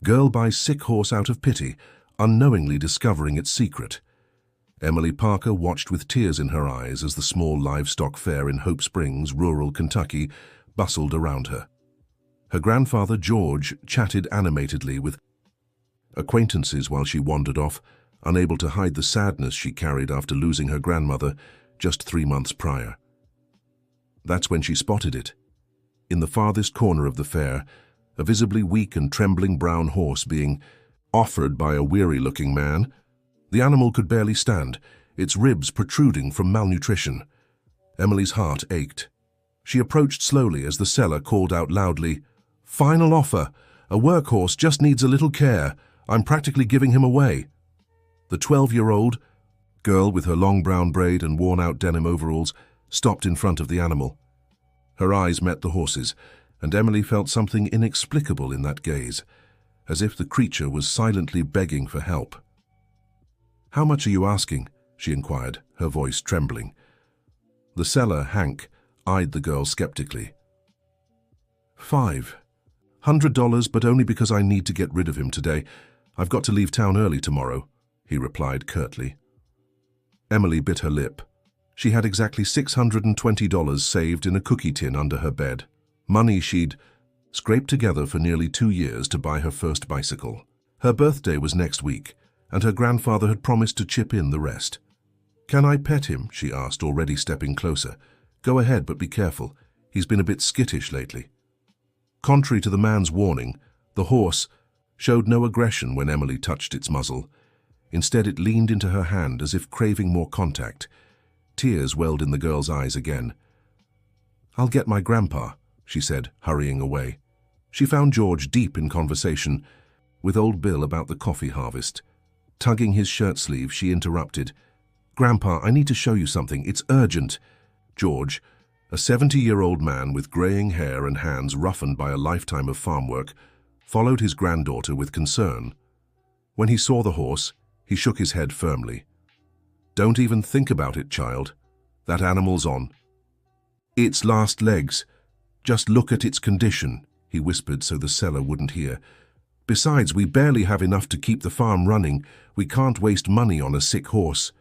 Girl buys sick horse out of pity, unknowingly discovering its secret. Emily Parker watched with tears in her eyes as the small livestock fair in Hope Springs, rural Kentucky, bustled around her. Her grandfather, George, chatted animatedly with acquaintances while she wandered off, unable to hide the sadness she carried after losing her grandmother just 3 months prior. That's when she spotted it. In the farthest corner of the fair, a visibly weak and trembling brown horse being offered by a weary-looking man. The animal could barely stand, its ribs protruding from malnutrition. Emily's heart ached. She approached slowly as the seller called out loudly, "Final offer! A workhorse just needs a little care. I'm practically giving him away." The 12-year-old girl with her long brown braid and worn-out denim overalls stopped in front of the animal. Her eyes met the horse's, and Emily felt something inexplicable in that gaze, as if the creature was silently begging for help. "How much are you asking?" she inquired, her voice trembling. The seller, Hank, eyed the girl skeptically. $500, but only because I need to get rid of him today. I've got to leave town early tomorrow," he replied curtly. Emily bit her lip. She had exactly $620 saved in a cookie tin under her bed, money she'd scraped together for nearly 2 years to buy her first bicycle. Her birthday was next week, and her grandfather had promised to chip in the rest. "Can I pet him?" she asked, already stepping closer. "Go ahead, but be careful. He's been a bit skittish lately." Contrary to the man's warning, the horse showed no aggression when Emily touched its muzzle. Instead, it leaned into her hand as if craving more contact. Tears welled in the girl's eyes again. "I'll get my grandpa," she said, hurrying away. She found George deep in conversation with old Bill about the coffee harvest. Tugging his shirt sleeve, she interrupted. "Grandpa, I need to show you something. It's urgent." George, a 70-year-old man with graying hair and hands roughened by a lifetime of farm work, followed his granddaughter with concern. When he saw the horse, he shook his head firmly. "Don't even think about it, child. That animal's on its last legs. Just look at its condition," he whispered so the seller wouldn't hear. "Besides, we barely have enough to keep the farm running. We can't waste money on a sick horse."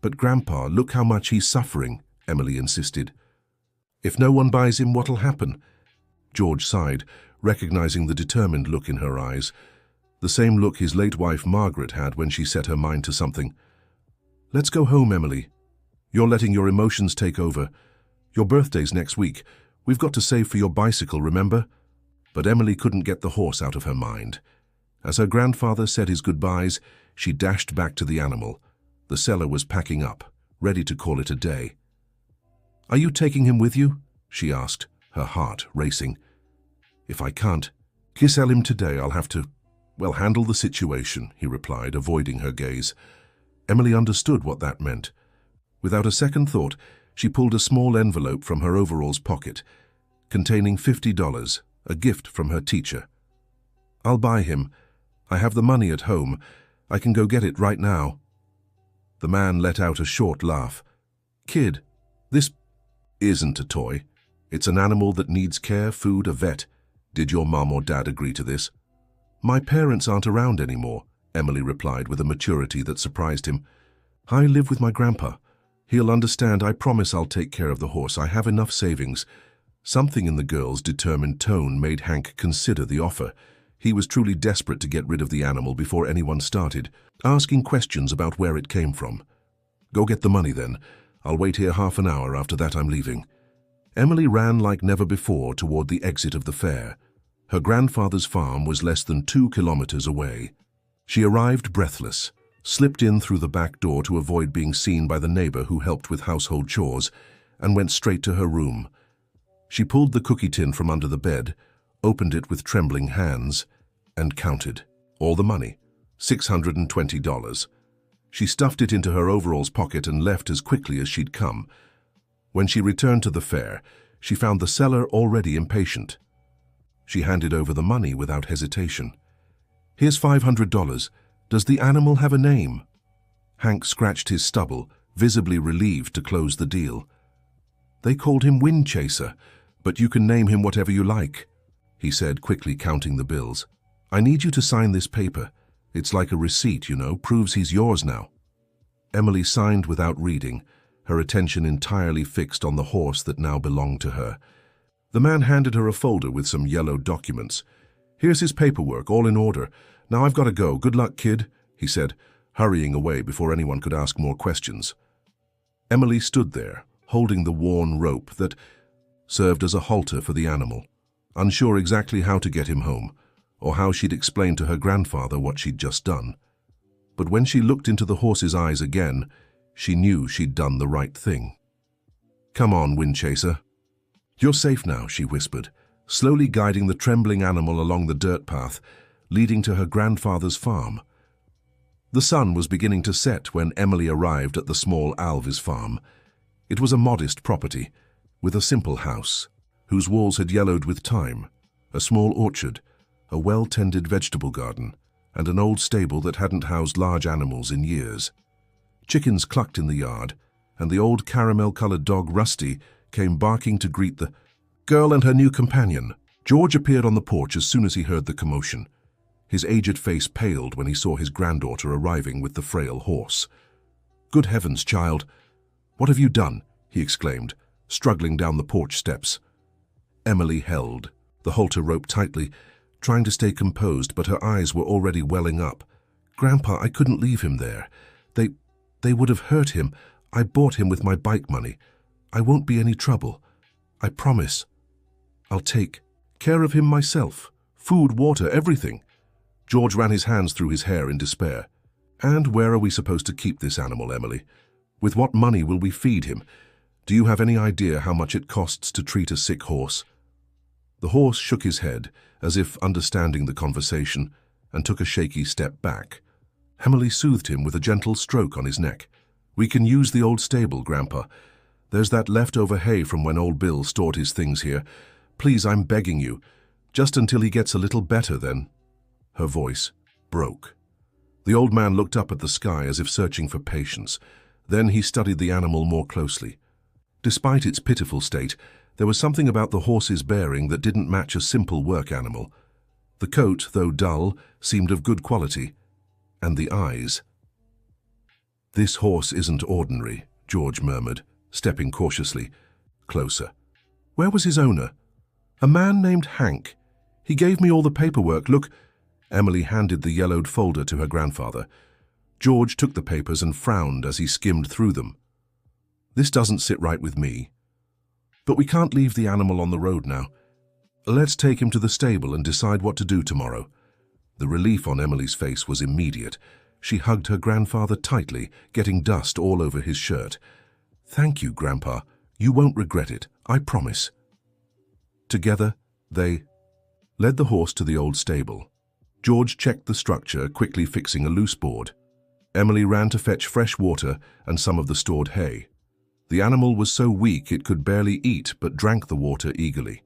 "But Grandpa, look how much he's suffering," Emily insisted. "If no one buys him, what'll happen?" George sighed, recognizing the determined look in her eyes, the same look his late wife Margaret had when she set her mind to something. "Let's go home, Emily. You're letting your emotions take over. Your birthday's next week. We've got to save for your bicycle, remember?" But Emily couldn't get the horse out of her mind. As her grandfather said his goodbyes, she dashed back to the animal. The seller was packing up, ready to call it a day. "Are you taking him with you?" she asked, her heart racing. "If I can't sell him today, I'll have to, handle the situation," he replied, avoiding her gaze. Emily understood what that meant. Without a second thought, she pulled a small envelope from her overalls pocket, containing $50, a gift from her teacher. "I'll buy him. I have the money at home. I can go get it right now." The man let out a short laugh. "Kid, this isn't a toy. It's an animal that needs care, food, a vet. Did your mom or dad agree to this?" "My parents aren't around anymore," Emily replied with a maturity that surprised him. "I live with my grandpa. He'll understand. I promise I'll take care of the horse. I have enough savings." Something in the girl's determined tone made Hank consider the offer. He was truly desperate to get rid of the animal before anyone started, asking questions about where it came from. "Go get the money then. I'll wait here half an hour. After that I'm leaving." Emily ran like never before toward the exit of the fair. Her grandfather's farm was less than 2 kilometers away. She arrived breathless, slipped in through the back door to avoid being seen by the neighbor who helped with household chores, and went straight to her room. She pulled the cookie tin from under the bed, opened it with trembling hands, and counted. All the money, $620. She stuffed it into her overalls pocket and left as quickly as she'd come. When she returned to the fair, she found the seller already impatient. She handed over the money without hesitation. "Here's $500. Does the animal have a name?" Hank scratched his stubble, visibly relieved to close the deal. "They called him Wind Chaser, but you can name him whatever you like," he said, quickly counting the bills. I need you to sign this paper. It's like a receipt, you know, proves he's yours now. Emily signed without reading, her attention entirely fixed on the horse that now belonged to her. The man handed her a folder with some yellow documents. Here's his paperwork, all in order. Now I've got to go. Good luck, kid, he said, hurrying away before anyone could ask more questions. Emily stood there, holding the worn rope that served as a halter for the animal, unsure exactly how to get him home, or how she'd explain to her grandfather what she'd just done. But when she looked into the horse's eyes again, she knew she'd done the right thing. Come on, Windchaser. You're safe now, she whispered, slowly guiding the trembling animal along the dirt path, leading to her grandfather's farm. The sun was beginning to set when Emily arrived at the small Alvis farm. It was a modest property, with a simple house, whose walls had yellowed with time, a small orchard, a well-tended vegetable garden, and an old stable that hadn't housed large animals in years. Chickens clucked in the yard, and the old caramel-colored dog Rusty came barking to greet the girl and her new companion. George appeared on the porch as soon as he heard the commotion. His aged face paled when he saw his granddaughter arriving with the frail horse. "Good heavens, child! What have you done?" he exclaimed, struggling down the porch steps. Emily held the halter rope tightly, trying to stay composed, but her eyes were already welling up. "Grandpa, I couldn't leave him there. They would have hurt him. I bought him with my bike money. I won't be any trouble. I promise. I'll take care of him myself. Food, water, everything." George ran his hands through his hair in despair. "And where are we supposed to keep this animal, Emily? With what money will we feed him? Do you have any idea how much it costs to treat a sick horse?" The horse shook his head, as if understanding the conversation, and took a shaky step back. Emily soothed him with a gentle stroke on his neck. "We can use the old stable, Grandpa. There's that leftover hay from when old Bill stored his things here. Please, I'm begging you. Just until he gets a little better, then." Her voice broke. The old man looked up at the sky as if searching for patience. Then he studied the animal more closely. Despite its pitiful state, there was something about the horse's bearing that didn't match a simple work animal. The coat, though dull, seemed of good quality. And the eyes. "This horse isn't ordinary," George murmured, stepping cautiously closer. "Where was his owner?" "A man named Hank. He gave me all the paperwork. Look." Emily handed the yellowed folder to her grandfather. George took the papers and frowned as he skimmed through them. "This doesn't sit right with me. But we can't leave the animal on the road now. Let's take him to the stable and decide what to do tomorrow." The relief on Emily's face was immediate. She hugged her grandfather tightly, getting dust all over his shirt. "Thank you, Grandpa. You won't regret it, I promise." Together, they led the horse to the old stable. George checked the structure, quickly fixing a loose board. Emily ran to fetch fresh water and some of the stored hay. The animal was so weak it could barely eat, but drank the water eagerly.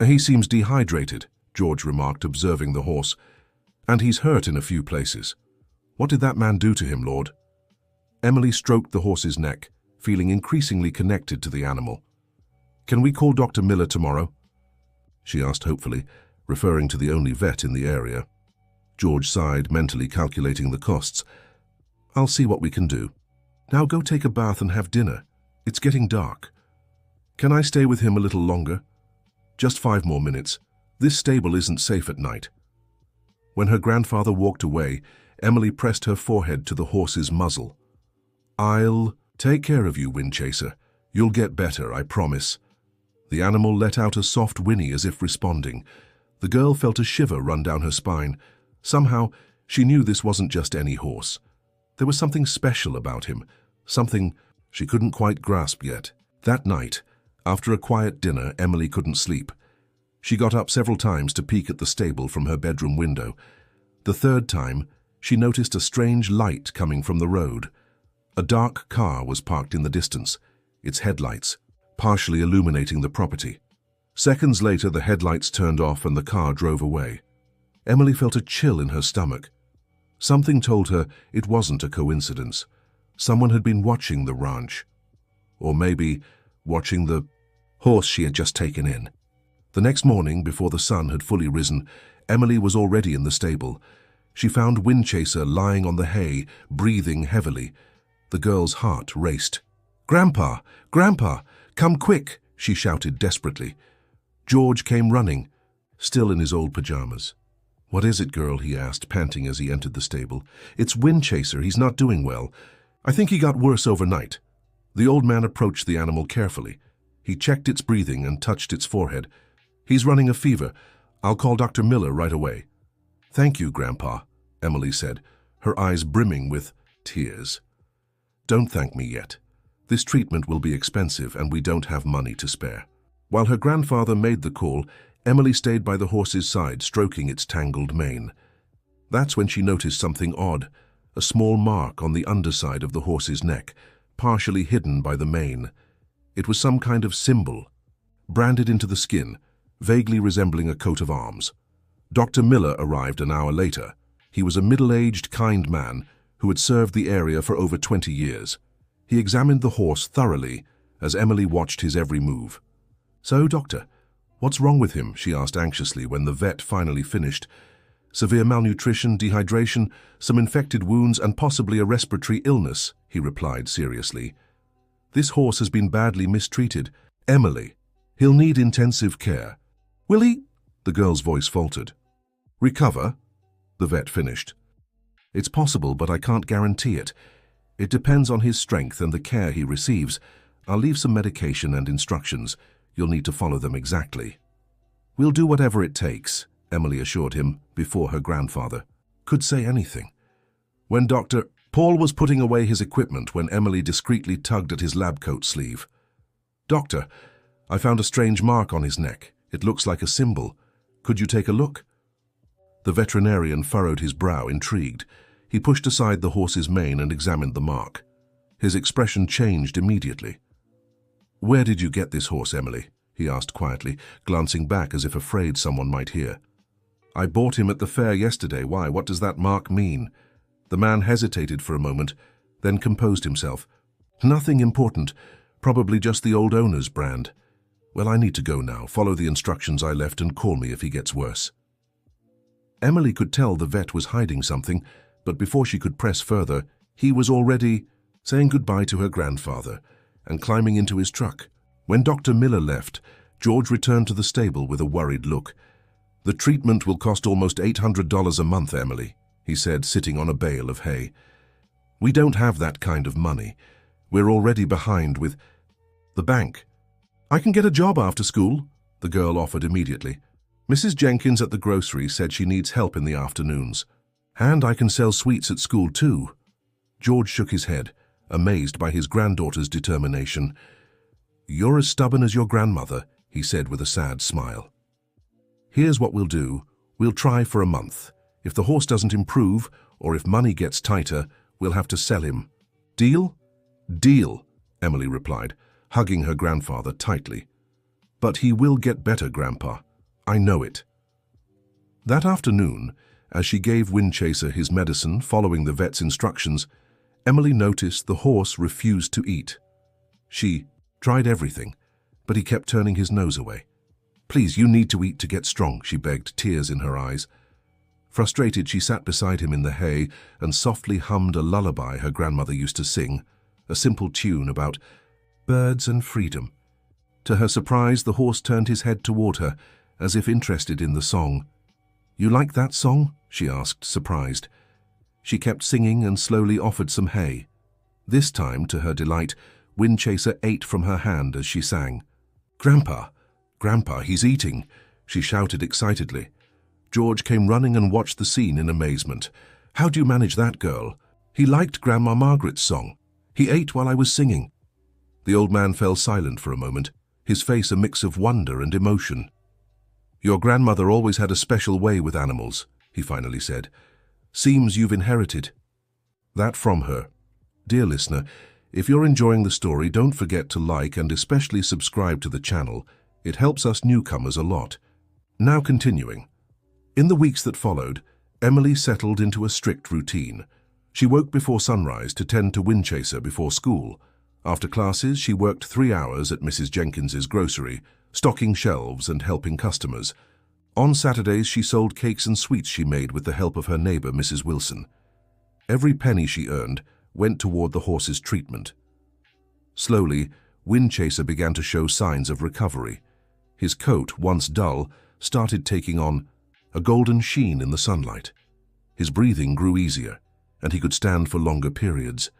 "He seems dehydrated," George remarked, observing the horse. "And he's hurt in a few places. What did that man do to him, Lord?" Emily stroked the horse's neck, feeling increasingly connected to the animal. "Can we call Dr. Miller tomorrow?" she asked hopefully, referring to the only vet in the area. George sighed, mentally calculating the costs. "I'll see what we can do. Now go take a bath and have dinner. It's getting dark. Can I stay with him a little longer? Just 5 more minutes. This stable isn't safe at night." When her grandfather walked away, Emily pressed her forehead to the horse's muzzle. "I'll take care of you, Windchaser. You'll get better, I promise." The animal let out a soft whinny as if responding. The girl felt a shiver run down her spine. Somehow, she knew this wasn't just any horse. There was something special about him, something she couldn't quite grasp yet. That night, after a quiet dinner, Emily couldn't sleep. She got up several times to peek at the stable from her bedroom window. The third time, she noticed a strange light coming from the road. A dark car was parked in the distance, its headlights partially illuminating the property. Seconds later, the headlights turned off and the car drove away. Emily felt a chill in her stomach. Something told her it wasn't a coincidence. Someone had been watching the ranch. Or maybe watching the horse she had just taken in. The next morning, before the sun had fully risen, Emily was already in the stable. She found Windchaser lying on the hay, breathing heavily. The girl's heart raced. "Grandpa! Grandpa! Come quick!" she shouted desperately. George came running, still in his old pajamas. "What is it, girl?" he asked, panting as he entered the stable. "It's Windchaser. He's not doing well. I think he got worse overnight." The old man approached the animal carefully. He checked its breathing and touched its forehead. "He's running a fever. I'll call Dr. Miller right away." "Thank you, Grandpa," Emily said, her eyes brimming with tears. "Don't thank me yet. This treatment will be expensive and we don't have money to spare." While her grandfather made the call, Emily stayed by the horse's side, stroking its tangled mane. That's when she noticed something odd, a small mark on the underside of the horse's neck, partially hidden by the mane. It was some kind of symbol, branded into the skin, vaguely resembling a coat of arms. Dr. Miller arrived an hour later. He was a middle-aged, kind man who had served the area for over 20 years. He examined the horse thoroughly as Emily watched his every move. "So, doctor, what's wrong with him?" she asked anxiously when the vet finally finished. "Severe malnutrition, dehydration, some infected wounds, and possibly a respiratory illness," he replied seriously. "This horse has been badly mistreated. Emily, he'll need intensive care." "Will he?" The girl's voice faltered. "Recover?" the vet finished. "It's possible, but I can't guarantee it. It depends on his strength and the care he receives. I'll leave some medication and instructions. You'll need to follow them exactly." "We'll do whatever it takes," Emily assured him before her grandfather could say anything. When Dr. Paul was putting away his equipment when Emily discreetly tugged at his lab coat sleeve. "Doctor, I found a strange mark on his neck. It looks like a symbol. Could you take a look?" The veterinarian furrowed his brow, intrigued. He pushed aside the horse's mane and examined the mark. His expression changed immediately. "Where did you get this horse, Emily?" he asked quietly, glancing back as if afraid someone might hear. "I bought him at the fair yesterday. Why, what does that mark mean?" The man hesitated for a moment, then composed himself. "Nothing important. Probably just the old owner's brand. Well, I need to go now. Follow the instructions I left and call me if he gets worse." Emily could tell the vet was hiding something, but before she could press further, he was already saying goodbye to her grandfather and climbing into his truck. When Dr. Miller left, George returned to the stable with a worried look. "The treatment will cost almost $800 a month, Emily," he said, sitting on a bale of hay. "We don't have that kind of money. We're already behind with the bank." "I can get a job after school," the girl offered immediately. "Mrs. Jenkins at the grocery said she needs help in the afternoons. And I can sell sweets at school too." George shook his head, amazed by his granddaughter's determination. "You're as stubborn as your grandmother," he said with a sad smile. "Here's what we'll do. We'll try for a month. If the horse doesn't improve, or if money gets tighter, we'll have to sell him. Deal?" "Deal," Emily replied, hugging her grandfather tightly. "But he will get better, Grandpa. I know it." That afternoon, as she gave Windchaser his medicine following the vet's instructions, Emily noticed the horse refused to eat. She tried everything, but he kept turning his nose away. "Please, you need to eat to get strong," she begged, tears in her eyes. Frustrated, she sat beside him in the hay and softly hummed a lullaby her grandmother used to sing, a simple tune about birds and freedom. To her surprise, the horse turned his head toward her, as if interested in the song. "You like that song?" she asked, surprised. She kept singing and slowly offered some hay. This time, to her delight, Windchaser ate from her hand as she sang. "Grandpa, Grandpa, he's eating," she shouted excitedly. George came running and watched the scene in amazement. "How do you manage that, girl? He liked Grandma Margaret's song. He ate while I was singing." The old man fell silent for a moment, his face a mix of wonder and emotion. "Your grandmother always had a special way with animals," he finally said. "Seems you've inherited that from her." Dear listener, if you're enjoying the story, don't forget to like and especially subscribe to the channel. It helps us newcomers a lot. Now continuing. In the weeks that followed, Emily settled into a strict routine. She woke before sunrise to tend to Windchaser before school. After classes, she worked 3 hours at Mrs. Jenkins's grocery, stocking shelves and helping customers. On Saturdays, she sold cakes and sweets she made with the help of her neighbor, Mrs. Wilson. Every penny she earned went toward the horse's treatment. Slowly, Windchaser began to show signs of recovery. His coat, once dull, started taking on a golden sheen in the sunlight. His breathing grew easier, and he could stand for longer periods.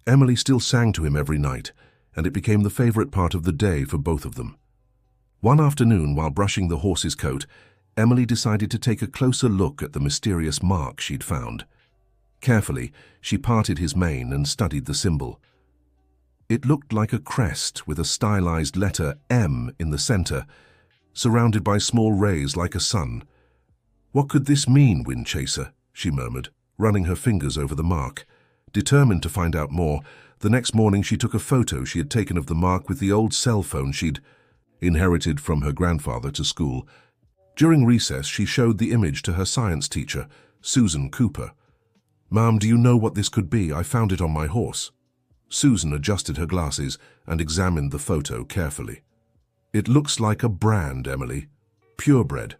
Emily still sang to him every night, and it became the favorite part of the day for both of them. One afternoon, while brushing the horse's coat, Emily decided to take a closer look at the mysterious mark she'd found. Carefully, she parted his mane and studied the symbol. It looked like a crest with a stylized letter M in the center, surrounded by small rays like a sun. "What could this mean, Windchaser?" she murmured, running her fingers over the mark. Determined to find out more, the next morning she took a photo she had taken of the mark with the old cell phone she'd inherited from her grandfather to school. During recess, she showed the image to her science teacher, Susan Cooper. "Ma'am, do you know what this could be? I found it on my horse." Susan adjusted her glasses and examined the photo carefully. "It looks like a brand, Emily. Purebred.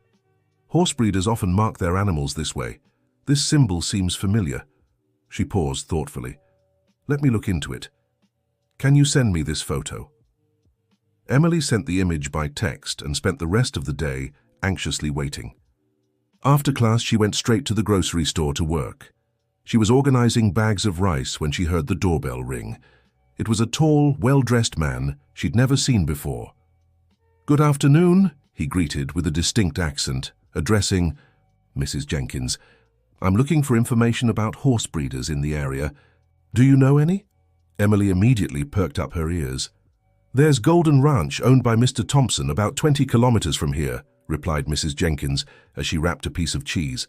Horse breeders often mark their animals this way. This symbol seems familiar." She paused thoughtfully. "Let me look into it. Can you send me this photo?" Emily sent the image by text and spent the rest of the day anxiously waiting. After class, she went straight to the grocery store to work. She was organizing bags of rice when she heard the doorbell ring. It was a tall, well-dressed man she'd never seen before. "Good afternoon," he greeted with a distinct accent, addressing Mrs. Jenkins. "I'm looking for information about horse breeders in the area. Do you know any?" Emily immediately perked up her ears. "There's Golden Ranch, owned by Mr. Thompson, about 20 kilometers from here," replied Mrs. Jenkins as she wrapped a piece of cheese.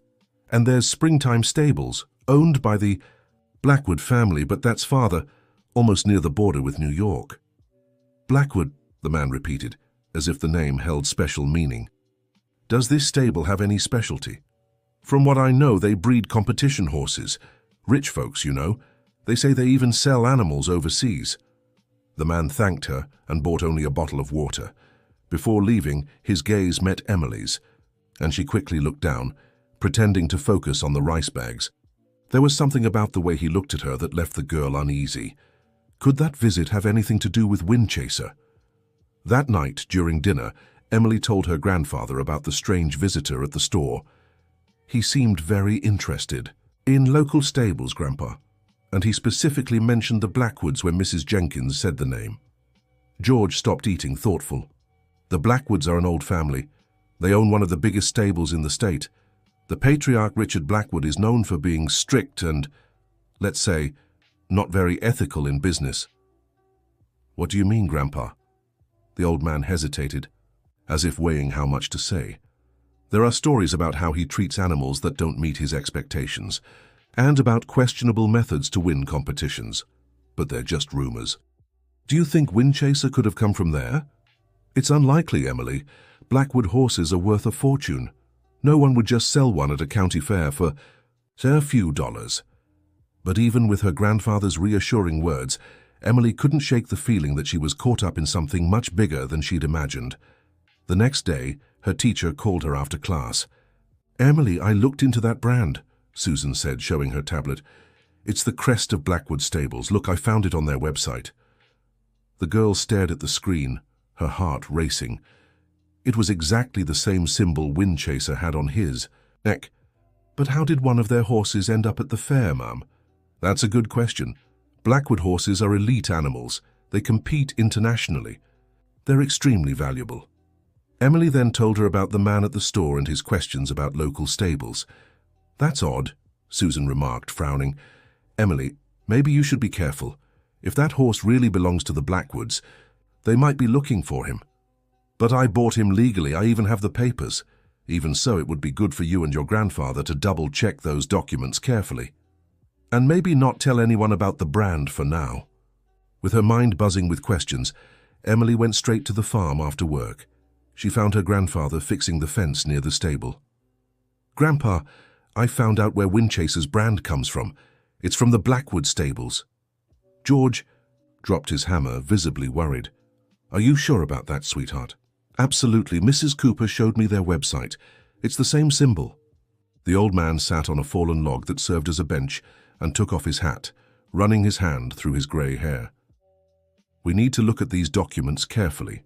"And there's Springtime Stables, owned by the Blackwood family, but that's farther, almost near the border with New York." "Blackwood," the man repeated, as if the name held special meaning. "Does this stable have any specialty?" "From what I know, they breed competition horses. Rich folks, you know. They say they even sell animals overseas." The man thanked her and bought only a bottle of water. Before leaving, his gaze met Emily's, and she quickly looked down, pretending to focus on the rice bags. There was something about the way he looked at her that left the girl uneasy. Could that visit have anything to do with Windchaser? That night, during dinner, Emily told her grandfather about the strange visitor at the store. "He seemed very interested. In local stables, Grandpa. And he specifically mentioned the Blackwoods when Mrs. Jenkins said the name." George stopped eating, thoughtful. "The Blackwoods are an old family. They own one of the biggest stables in the state. The patriarch Richard Blackwood is known for being strict and, let's say, not very ethical in business." "What do you mean, Grandpa?" The old man hesitated, as if weighing how much to say. "There are stories about how he treats animals that don't meet his expectations, and about questionable methods to win competitions. But they're just rumors." "Do you think Windchaser could have come from there?" "It's unlikely, Emily. Blackwood horses are worth a fortune. No one would just sell one at a county fair for, say, a few dollars." But even with her grandfather's reassuring words, Emily couldn't shake the feeling that she was caught up in something much bigger than she'd imagined. The next day, her teacher called her after class. "Emily, I looked into that brand," Susan said, showing her tablet. "It's the crest of Blackwood Stables. Look, I found it on their website." The girl stared at the screen, her heart racing. It was exactly the same symbol Windchaser had on his neck. "But how did one of their horses end up at the fair, Mum?" "That's a good question. Blackwood horses are elite animals. They compete internationally. They're extremely valuable." Emily then told her about the man at the store and his questions about local stables. "That's odd," Susan remarked, frowning. "Emily, maybe you should be careful. If that horse really belongs to the Blackwoods, they might be looking for him." "But I bought him legally. I even have the papers. Even so, it would be good for you and your grandfather to double-check those documents carefully. And maybe not tell anyone about the brand for now." With her mind buzzing with questions, Emily went straight to the farm after work. She found her grandfather fixing the fence near the stable. "Grandpa, I found out where Windchaser's brand comes from. It's from the Blackwood stables." George dropped his hammer, visibly worried. "Are you sure about that, sweetheart?" Absolutely, Mrs. Cooper showed me their website. It's the same symbol. The old man sat on a fallen log that served as a bench and took off his hat, running his hand through his grey hair. We need to look at these documents carefully.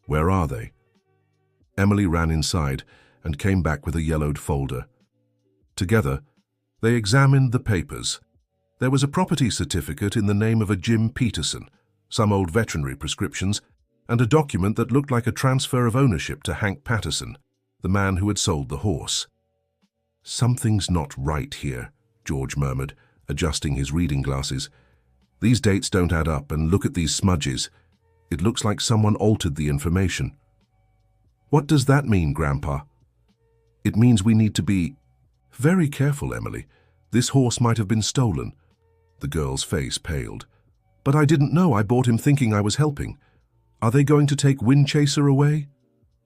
Where are they? Emily ran inside and came back with a yellowed folder. Together, they examined the papers. There was a property certificate in the name of a Jim Peterson, some old veterinary prescriptions, and a document that looked like a transfer of ownership to Hank Patterson, the man who had sold the horse. Something's not right here, George murmured, adjusting his reading glasses. These dates don't add up, and look at these smudges. It looks like someone altered the information. What does that mean, Grandpa? It means we need to be very careful, Emily. This horse might have been stolen. The girl's face paled. But I didn't know. I bought him thinking I was helping. Are they going to take Windchaser away?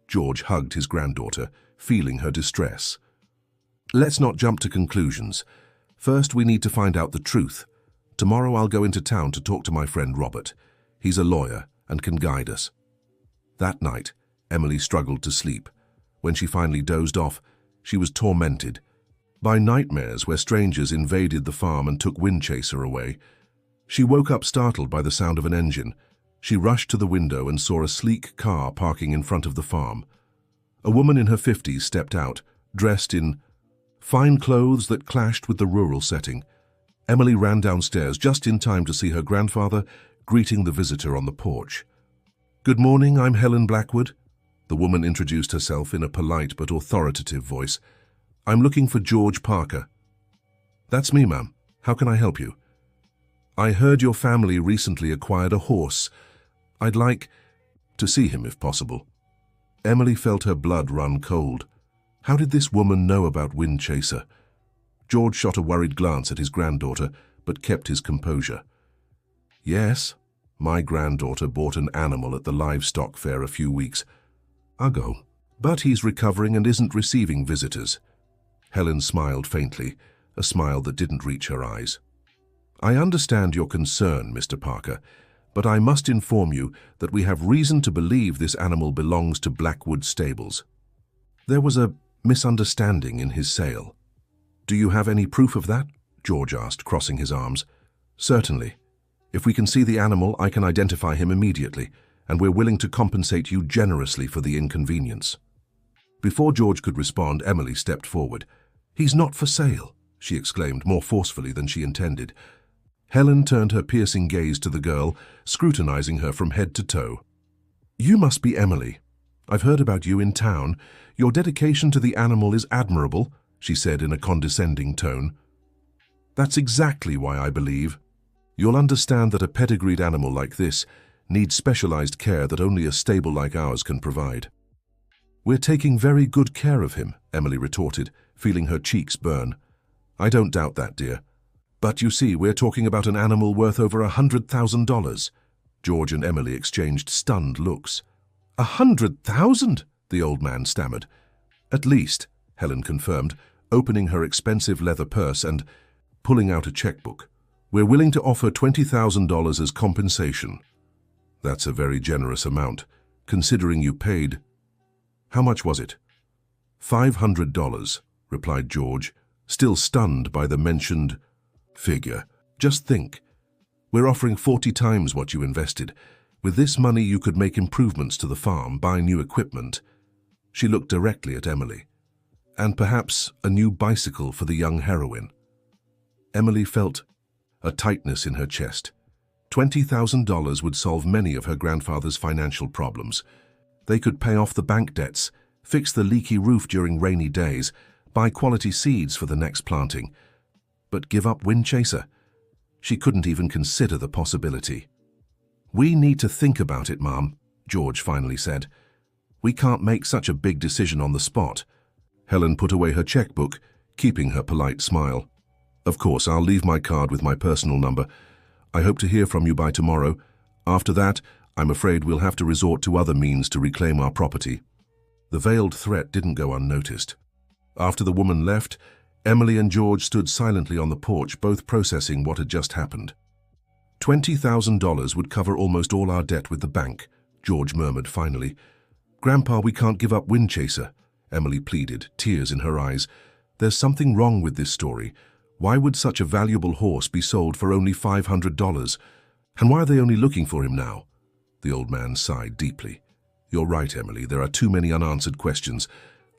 George hugged his granddaughter, feeling her distress. Let's not jump to conclusions. First, we need to find out the truth. Tomorrow I'll go into town to talk to my friend Robert. He's a lawyer and can guide us. That night, Emily struggled to sleep. When she finally dozed off, she was tormented by nightmares where strangers invaded the farm and took Windchaser away. She woke up startled by the sound of an engine. She rushed to the window and saw a sleek car parking in front of the farm. A woman in her 50s stepped out, dressed in fine clothes that clashed with the rural setting. Emily ran downstairs just in time to see her grandfather greeting the visitor on the porch. "Good morning, I'm Helen Blackwood." The woman introduced herself in a polite but authoritative voice. "I'm looking for George Parker." "That's me, ma'am. How can I help you?" "I heard your family recently acquired a horse. I'd like to see him if possible." Emily felt her blood run cold. How did this woman know about Windchaser? George shot a worried glance at his granddaughter, but kept his composure. "Yes, my granddaughter bought an animal at the livestock fair a few weeks ago, but he's recovering and isn't receiving visitors." Helen smiled faintly, a smile that didn't reach her eyes. "I understand your concern, Mr. Parker, but I must inform you that we have reason to believe this animal belongs to Blackwood Stables. There was a misunderstanding in his sale." "Do you have any proof of that?" George asked, crossing his arms. "Certainly. If we can see the animal, I can identify him immediately, and we're willing to compensate you generously for the inconvenience." Before George could respond, Emily stepped forward. "He's not for sale," she exclaimed, more forcefully than she intended. Helen turned her piercing gaze to the girl, scrutinizing her from head to toe. "You must be Emily. I've heard about you in town. Your dedication to the animal is admirable," she said in a condescending tone. "That's exactly why I believe. You'll understand that a pedigreed animal like this needs specialized care that only a stable like ours can provide." "We're taking very good care of him," Emily retorted, feeling her cheeks burn. "I don't doubt that, dear. But you see, we're talking about an animal worth over $100,000. George and Emily exchanged stunned looks. $100,000? The old man stammered. "At least," Helen confirmed, opening her expensive leather purse and pulling out a checkbook. "We're willing to offer $20,000 as compensation." "That's a very generous amount, considering you paid—" "How much was it?" $500, replied George, still stunned by the mentioned figure. "Just think. We're offering 40 times what you invested. With this money you could make improvements to the farm, buy new equipment." She looked directly at Emily. "And perhaps a new bicycle for the young heroine." Emily felt a tightness in her chest. $20,000 would solve many of her grandfather's financial problems. They could pay off the bank debts, fix the leaky roof during rainy days, buy quality seeds for the next planting. But give up Windchaser? She couldn't even consider the possibility. "We need to think about it, Mom," George finally said. "We can't make such a big decision on the spot." Helen put away her checkbook, keeping her polite smile. "Of course, I'll leave my card with my personal number. I hope to hear from you by tomorrow. After that, I'm afraid we'll have to resort to other means to reclaim our property." The veiled threat didn't go unnoticed. After the woman left, Emily and George stood silently on the porch, both processing what had just happened. $20,000 would cover almost all our debt with the bank, George murmured finally. Grandpa, we can't give up Windchaser, Emily pleaded, tears in her eyes. There's something wrong with this story. Why would such a valuable horse be sold for only $500? And why are they only looking for him now? The old man sighed deeply. You're right, Emily, there are too many unanswered questions.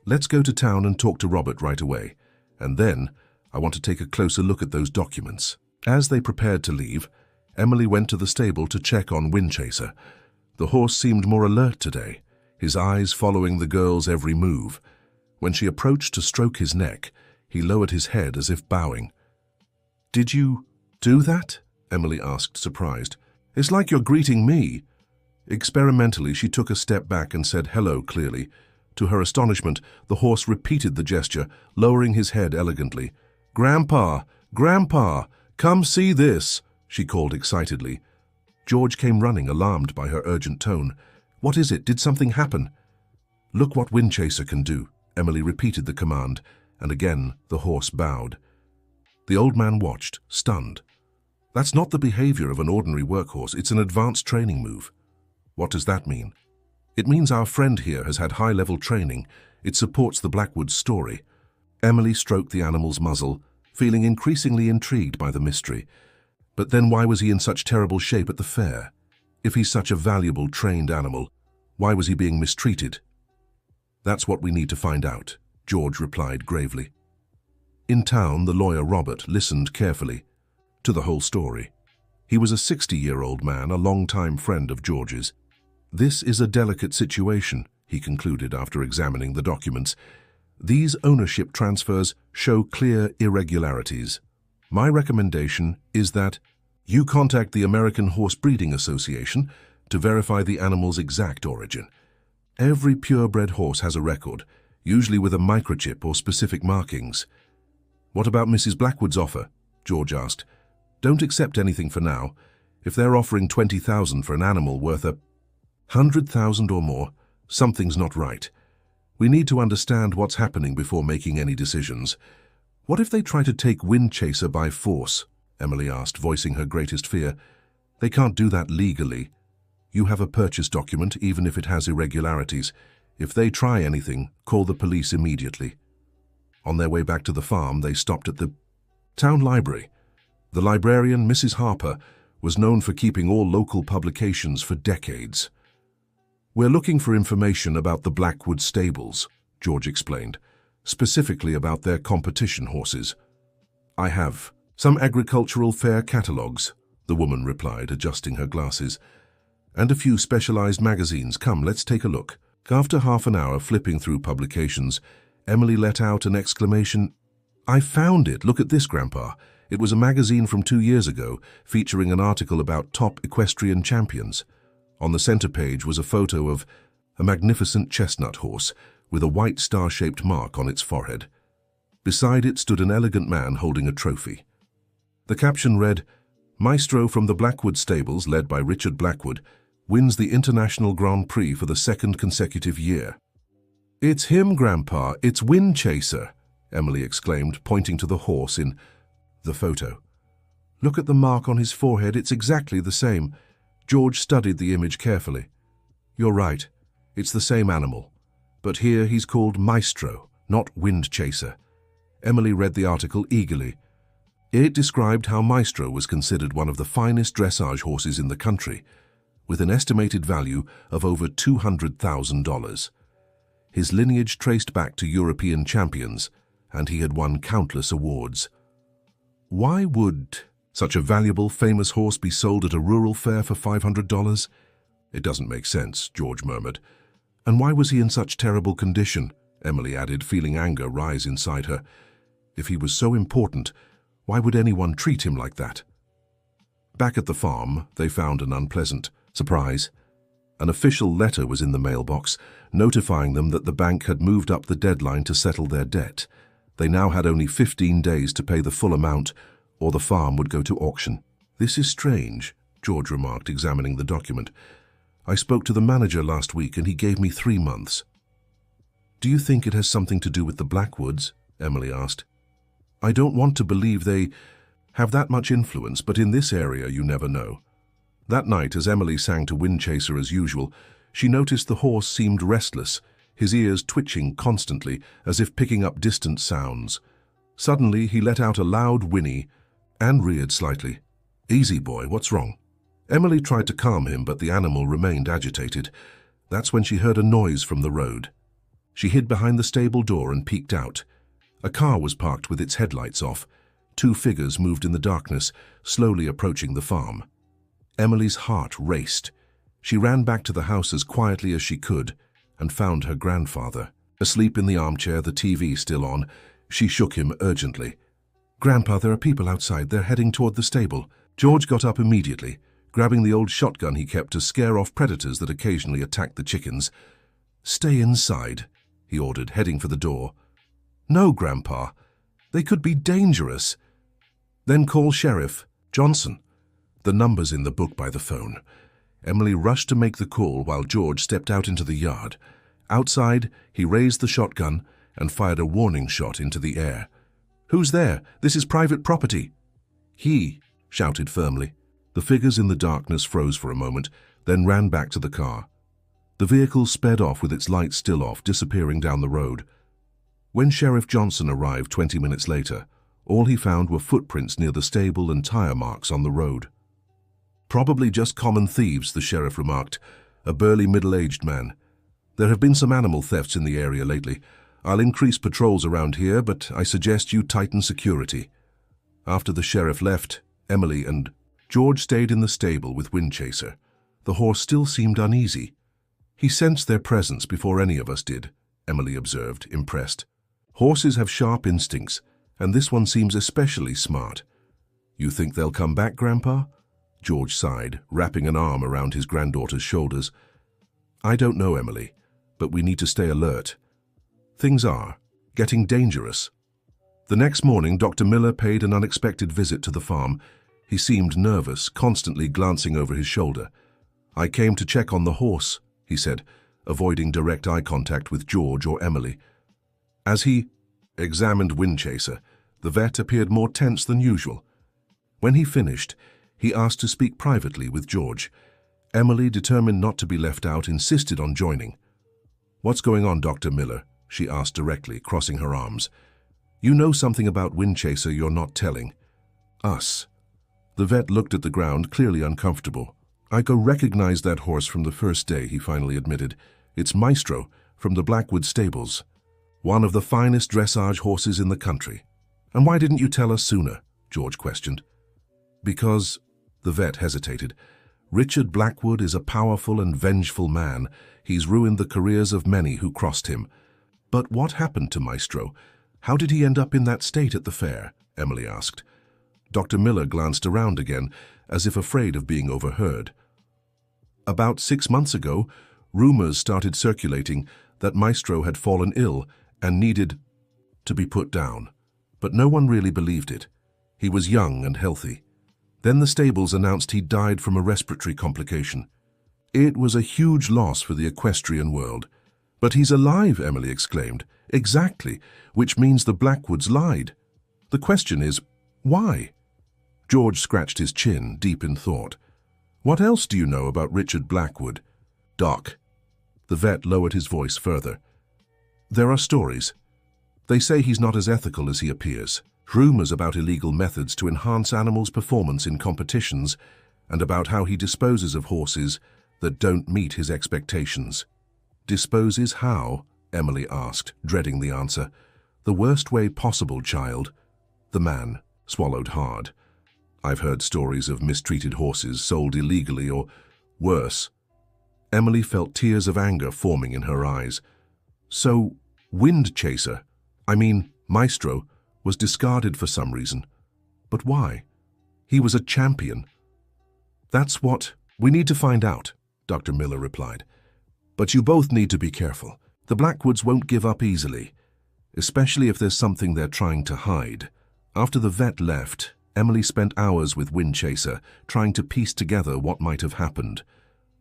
Let's go to town and talk to Robert right away. And then, I want to take a closer look at those documents. As they prepared to leave, Emily went to the stable to check on Windchaser. The horse seemed more alert today, his eyes following the girl's every move. When she approached to stroke his neck, he lowered his head as if bowing. Did you do that? Emily asked, surprised. It's like you're greeting me. Experimentally, she took a step back and said hello clearly. To her astonishment, the horse repeated the gesture, lowering his head elegantly. Grandpa! Grandpa! Come see this! She called excitedly. George came running, alarmed by her urgent tone. What is it? Did something happen? Look what Windchaser can do, Emily repeated the command, and again the horse bowed. The old man watched, stunned. That's not the behavior of an ordinary workhorse, it's an advanced training move. What does that mean? It means our friend here has had high-level training. It supports the Blackwoods story. Emily stroked the animal's muzzle, feeling increasingly intrigued by the mystery. But then why was he in such terrible shape at the fair? If he's such a valuable, trained animal, why was he being mistreated? That's what we need to find out, George replied gravely. In town, the lawyer Robert listened carefully to the whole story. He was a 60-year-old man, a long-time friend of George's. This is a delicate situation, he concluded after examining the documents. These ownership transfers show clear irregularities. My recommendation is that you contact the American Horse Breeding Association to verify the animal's exact origin. Every purebred horse has a record, usually with a microchip or specific markings. What about Mrs. Blackwood's offer? George asked. Don't accept anything for now. If they're offering $20,000 for an animal worth $100,000 or more, something's not right. We need to understand what's happening before making any decisions. What if they try to take Windchaser by force? Emily asked, voicing her greatest fear. They can't do that legally. You have a purchase document, even if it has irregularities. If they try anything, call the police immediately. On their way back to the farm, they stopped at the town library. The librarian, Mrs. Harper, was known for keeping all local publications for decades. We're looking for information about the Blackwood stables, George explained, specifically about their competition horses. I have some agricultural fair catalogues, the woman replied, adjusting her glasses, and a few specialized magazines. Come, let's take a look. After half an hour flipping through publications, Emily let out an exclamation. I found it! Look at this, Grandpa. It was a magazine from 2 years ago, featuring an article about top equestrian champions. On the center page was a photo of a magnificent chestnut horse with a white star-shaped mark on its forehead. Beside it stood an elegant man holding a trophy. The caption read, Maestro from the Blackwood stables, led by Richard Blackwood, wins the International Grand Prix for the second consecutive year. It's him, Grandpa, it's Windchaser, Emily exclaimed, pointing to the horse in the photo. Look at the mark on his forehead, it's exactly the same. George studied the image carefully. You're right, it's the same animal. But here he's called Maestro, not Windchaser. Emily read the article eagerly. It described how Maestro was considered one of the finest dressage horses in the country, with an estimated value of over $200,000. His lineage traced back to European champions, and he had won countless awards. Why would such a valuable, famous horse be sold at a rural fair for $500? It doesn't make sense, George murmured. And why was he in such terrible condition? Emily added, feeling anger rise inside her. If he was so important, why would anyone treat him like that? Back at the farm, they found an unpleasant surprise. An official letter was in the mailbox, notifying them that the bank had moved up the deadline to settle their debt. They now had only 15 days to pay the full amount, or the farm would go to auction. This is strange, George remarked, examining the document. I spoke to the manager last week and he gave me 3 months. Do you think it has something to do with the Blackwoods? Emily asked. I don't want to believe they have that much influence, but in this area you never know. That night, as Emily sang to Windchaser as usual, She noticed the horse seemed restless, his ears twitching constantly as if picking up distant sounds. Suddenly, he let out a loud whinny and reared slightly. "Easy, boy, what's wrong?" Emily tried to calm him, but the animal remained agitated. That's when she heard a noise from the road. She hid behind the stable door and peeked out. A car was parked with its headlights off. Two figures moved in the darkness, slowly approaching the farm. Emily's heart raced. She ran back to the house as quietly as she could and found her grandfather. Asleep in the armchair, the TV still on, she shook him urgently. "Grandpa, there are people outside. They're heading toward the stable." George got up immediately, grabbing the old shotgun he kept to scare off predators that occasionally attacked the chickens. "Stay inside," he ordered, heading for the door. "No, Grandpa. They could be dangerous." "Then call Sheriff Johnson." The number's in the book by the phone. Emily rushed to make the call while George stepped out into the yard. Outside, he raised the shotgun and fired a warning shot into the air. "Who's there? This is private property." "He," shouted firmly. The figures in the darkness froze for a moment, then ran back to the car. The vehicle sped off with its lights still off, disappearing down the road. When Sheriff Johnson arrived 20 minutes later, all he found were footprints near the stable and tire marks on the road. "Probably just common thieves," the sheriff remarked, a burly middle-aged man. "There have been some animal thefts in the area lately. I'll increase patrols around here, but I suggest you tighten security." After the sheriff left, Emily and George stayed in the stable with Windchaser. The horse still seemed uneasy. "He sensed their presence before any of us did," Emily observed, impressed. "Horses have sharp instincts, and this one seems especially smart." "You think they'll come back, Grandpa?" George sighed, wrapping an arm around his granddaughter's shoulders. "I don't know, Emily, but we need to stay alert. Things are getting dangerous." The next morning, Dr. Miller paid an unexpected visit to the farm. He seemed nervous, constantly glancing over his shoulder. "I came to check on the horse," he said, avoiding direct eye contact with George or Emily. As he examined Windchaser, the vet appeared more tense than usual. When he finished, he asked to speak privately with George. Emily, determined not to be left out, insisted on joining. "What's going on, Dr. Miller?" she asked directly, crossing her arms. "You know something about Windchaser you're not telling us." The vet looked at the ground, clearly uncomfortable. "I could recognize that horse from the first day," he finally admitted. "It's Maestro, from the Blackwood stables. One of the finest dressage horses in the country." "And why didn't you tell us sooner?" George questioned. "Because," the vet hesitated, "Richard Blackwood is a powerful and vengeful man. He's ruined the careers of many who crossed him." "But what happened to Maestro? How did he end up in that state at the fair?" Emily asked. Dr. Miller glanced around again, as if afraid of being overheard. "About 6 months ago, rumors started circulating that Maestro had fallen ill and needed to be put down. But no one really believed it. He was young and healthy. Then the stables announced he died from a respiratory complication. It was a huge loss for the equestrian world." "But he's alive," Emily exclaimed. "Exactly, which means the Blackwoods lied. The question is, why?" George scratched his chin, deep in thought. "What else do you know about Richard Blackwood?" "Doc." The vet lowered his voice further. "There are stories. They say he's not as ethical as he appears. Rumors about illegal methods to enhance animals' performance in competitions, and about how he disposes of horses that don't meet his expectations." "Disposes how?" Emily asked, dreading the answer. "The worst way possible, child." The man swallowed hard. "I've heard stories of mistreated horses sold illegally or worse." Emily felt tears of anger forming in her eyes. "So, Windchaser, Maestro, was discarded for some reason. But why? He was a champion." "That's what we need to find out," Dr. Miller replied. "But you both need to be careful. The Blackwoods won't give up easily, especially if there's something they're trying to hide." After the vet left, Emily spent hours with Windchaser, trying to piece together what might have happened.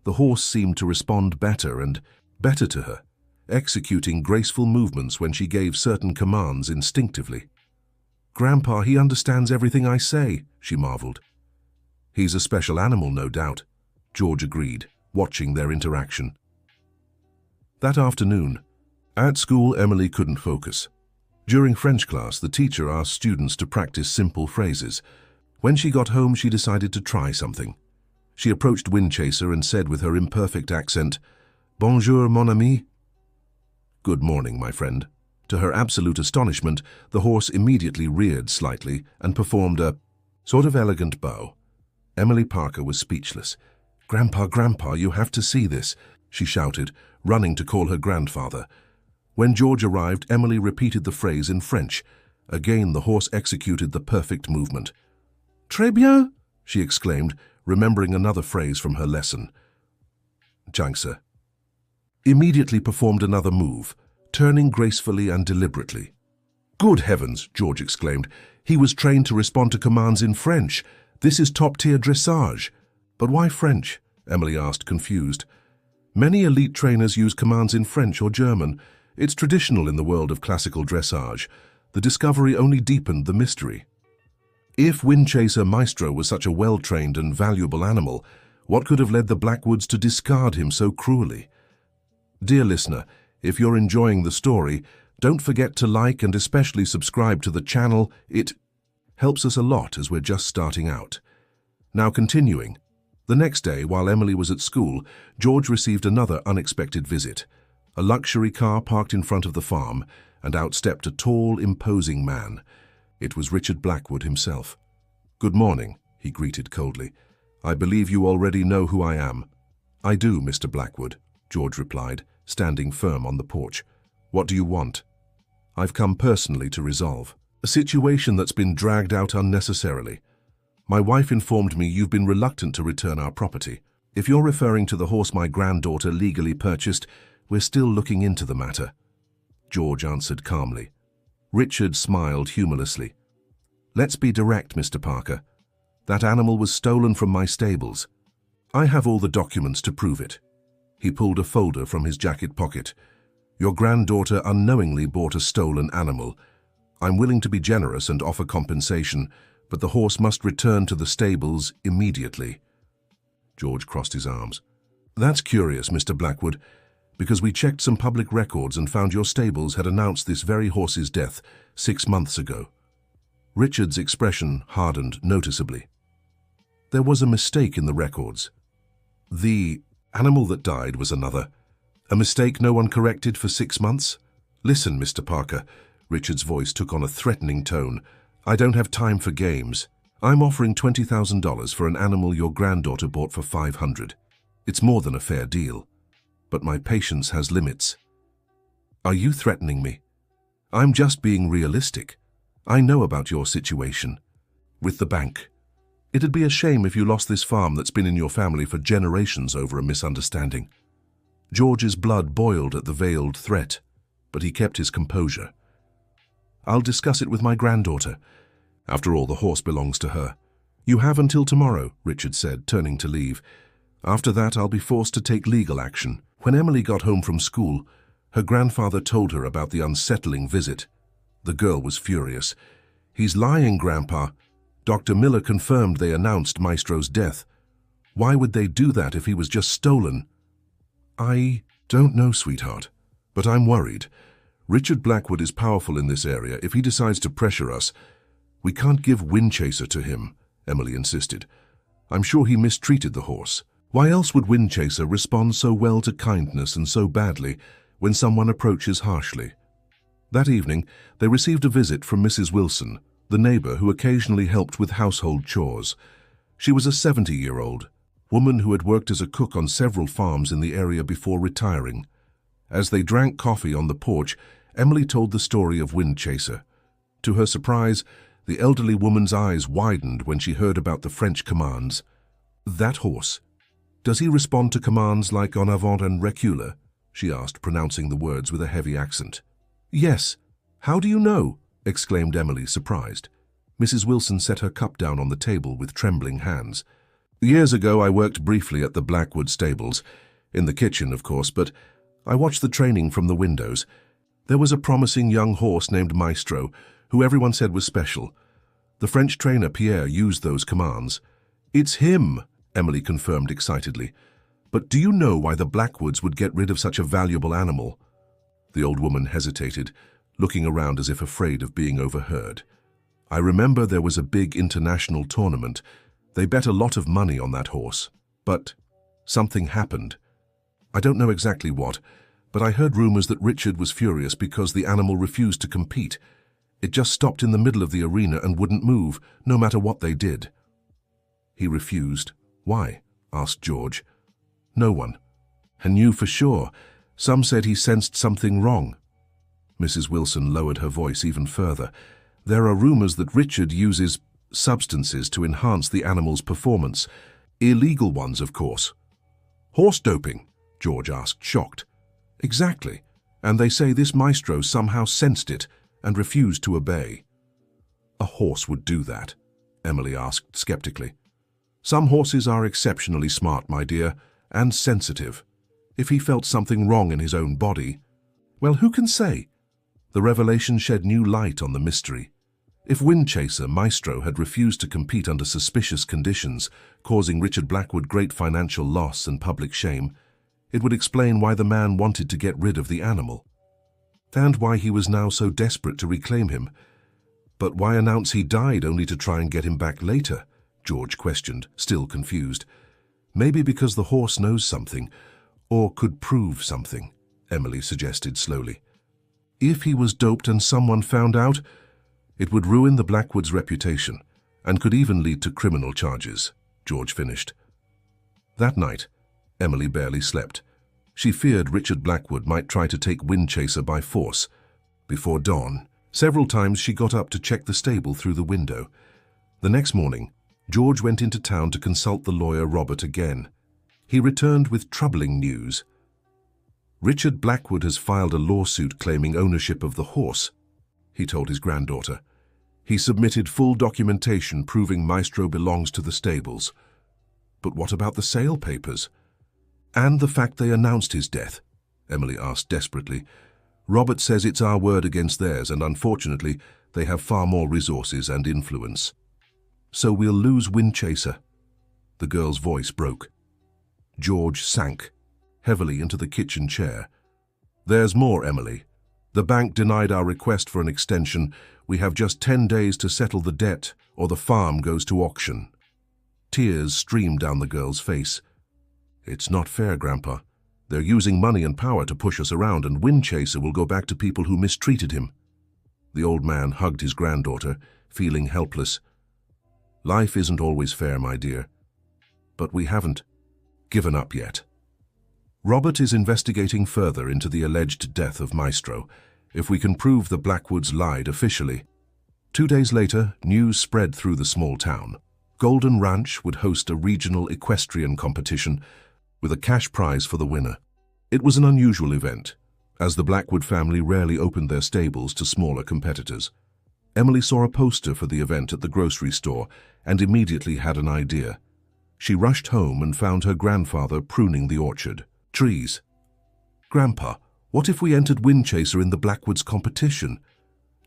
The horse seemed to respond better and better to her, executing graceful movements when she gave certain commands instinctively. "Grandpa, he understands everything I say," she marveled. "He's a special animal, no doubt," George agreed, watching their interaction. That afternoon, at school, Emily couldn't focus. During French class, the teacher asked students to practice simple phrases. When she got home, she decided to try something. She approached Windchaser and said with her imperfect accent, "Bonjour, mon ami." "Good morning, my friend." To her absolute astonishment, the horse immediately reared slightly and performed a sort of elegant bow. Emily Parker was speechless. "Grandpa, Grandpa, you have to see this," she shouted, running to call her grandfather. When George arrived, Emily repeated the phrase in French. Again, the horse executed the perfect movement. "Très bien," she exclaimed, remembering another phrase from her lesson. Janksa immediately performed another move, turning gracefully and deliberately. "Good heavens," George exclaimed. "He was trained to respond to commands in French. This is top-tier dressage." "But why French?" Emily asked, confused. "Many elite trainers use commands in French or German. It's traditional in the world of classical dressage. The discovery only deepened the mystery." If Windchaser Maestro was such a well-trained and valuable animal, what could have led the Blackwoods to discard him so cruelly? Dear listener, if you're enjoying the story, don't forget to like and especially subscribe to the channel. It helps us a lot as we're just starting out. Now continuing. The next day, while Emily was at school, George received another unexpected visit. A luxury car parked in front of the farm, and out stepped a tall, imposing man. It was Richard Blackwood himself. "Good morning," he greeted coldly. "I believe you already know who I am." "I do, Mr. Blackwood," George replied, standing firm on the porch. "What do you want?" "I've come personally to resolve a situation that's been dragged out unnecessarily. My wife informed me you've been reluctant to return our property. If you're referring to the horse my granddaughter legally purchased, we're still looking into the matter," George answered calmly. Richard smiled humorlessly. "Let's be direct, Mr. Parker. That animal was stolen from my stables. I have all the documents to prove it." He pulled a folder from his jacket pocket. "Your granddaughter unknowingly bought a stolen animal. I'm willing to be generous and offer compensation, but the horse must return to the stables immediately." George crossed his arms. "That's curious, Mr. Blackwood, because we checked some public records and found your stables had announced this very horse's death 6 months ago." Richard's expression hardened noticeably. "There was a mistake in the records. The animal that died was another. A mistake no one corrected for 6 months? Listen, Mr. Parker," Richard's voice took on a threatening tone. "I don't have time for games. I'm offering $20,000 for an animal your granddaughter bought for $500. It's more than a fair deal. But my patience has limits." "Are you threatening me?" "I'm just being realistic. I know about your situation with the bank. It'd be a shame if you lost this farm that's been in your family for generations over a misunderstanding." George's blood boiled at the veiled threat, but he kept his composure. "I'll discuss it with my granddaughter. After all, the horse belongs to her." "You have until tomorrow," Richard said, turning to leave. "After that, I'll be forced to take legal action." When Emily got home from school, her grandfather told her about the unsettling visit. The girl was furious. "He's lying, Grandpa. Dr. Miller confirmed they announced Maestro's death. Why would they do that if he was just stolen?" "I don't know, sweetheart, but I'm worried. Richard Blackwood is powerful in this area. If he decides to pressure us, we can't give Windchaser to him," Emily insisted. "I'm sure he mistreated the horse. Why else would Windchaser respond so well to kindness and so badly when someone approaches harshly?" That evening, they received a visit from Mrs. Wilson, the neighbor who occasionally helped with household chores. She was a 70-year-old woman who had worked as a cook on several farms in the area before retiring. As they drank coffee on the porch, Emily told the story of Windchaser. To her surprise, the elderly woman's eyes widened when she heard about the French commands. "That horse, does he respond to commands like en avant and recule?" she asked, pronouncing the words with a heavy accent. "Yes. How do you know?" exclaimed Emily, surprised. Mrs. Wilson set her cup down on the table with trembling hands. "Years ago, I worked briefly at the Blackwood stables. In the kitchen, of course, but I watched the training from the windows. There was a promising young horse named Maestro, who everyone said was special. The French trainer Pierre used those commands." "It's him," Emily confirmed excitedly. But do you know why the Blackwoods would get rid of such a valuable animal? The old woman hesitated, looking around as if afraid of being overheard. I remember there was a big international tournament. They bet a lot of money on that horse. But something happened. I don't know exactly what, but I heard rumors that Richard was furious because the animal refused to compete. It just stopped in the middle of the arena and wouldn't move, no matter what they did. He refused. Why? Asked George. No one. And knew for sure. Some said he sensed something wrong. Mrs. Wilson lowered her voice even further. There are rumors that Richard uses substances to enhance the animal's performance. Illegal ones, of course. Horse doping? George asked, shocked. Exactly. And they say this maestro somehow sensed it and refused to obey. A horse would do that? Emily asked skeptically. Some horses are exceptionally smart, my dear, and sensitive. If he felt something wrong in his own body, well, who can say? The revelation shed new light on the mystery. If Windchaser Maestro had refused to compete under suspicious conditions, causing Richard Blackwood great financial loss and public shame, it would explain why the man wanted to get rid of the animal. And why he was now so desperate to reclaim him. But why announce he died only to try and get him back later? George questioned, still confused. Maybe because the horse knows something, or could prove something, Emily suggested slowly. If he was doped and someone found out, it would ruin the Blackwoods' reputation, and could even lead to criminal charges, George finished. That night, Emily barely slept. She feared Richard Blackwood might try to take Windchaser by force. Before dawn, several times she got up to check the stable through the window. The next morning, George went into town to consult the lawyer Robert again. He returned with troubling news. Richard Blackwood has filed a lawsuit claiming ownership of the horse, he told his granddaughter. He submitted full documentation proving Maestro belongs to the stables. But what about the sale papers? And the fact they announced his death? Emily asked desperately. Robert says it's our word against theirs, and unfortunately, they have far more resources and influence. So we'll lose Windchaser. The girl's voice broke. George sank heavily into the kitchen chair. There's more, Emily. The bank denied our request for an extension. We have just 10 days to settle the debt, or the farm goes to auction. Tears streamed down the girl's face. It's not fair, Grandpa. They're using money and power to push us around, and Windchaser will go back to people who mistreated him. The old man hugged his granddaughter, feeling helpless. Life isn't always fair, my dear. But we haven't given up yet. Robert is investigating further into the alleged death of Maestro. If we can prove the Blackwoods lied officially. 2 days later, news spread through the small town. Golden Ranch would host a regional equestrian competition with a cash prize for the winner. It was an unusual event, as the Blackwood family rarely opened their stables to smaller competitors. Emily saw a poster for the event at the grocery store and immediately had an idea. She rushed home and found her grandfather pruning the orchard. Trees. Grandpa, what if we entered Windchaser in the Blackwoods competition?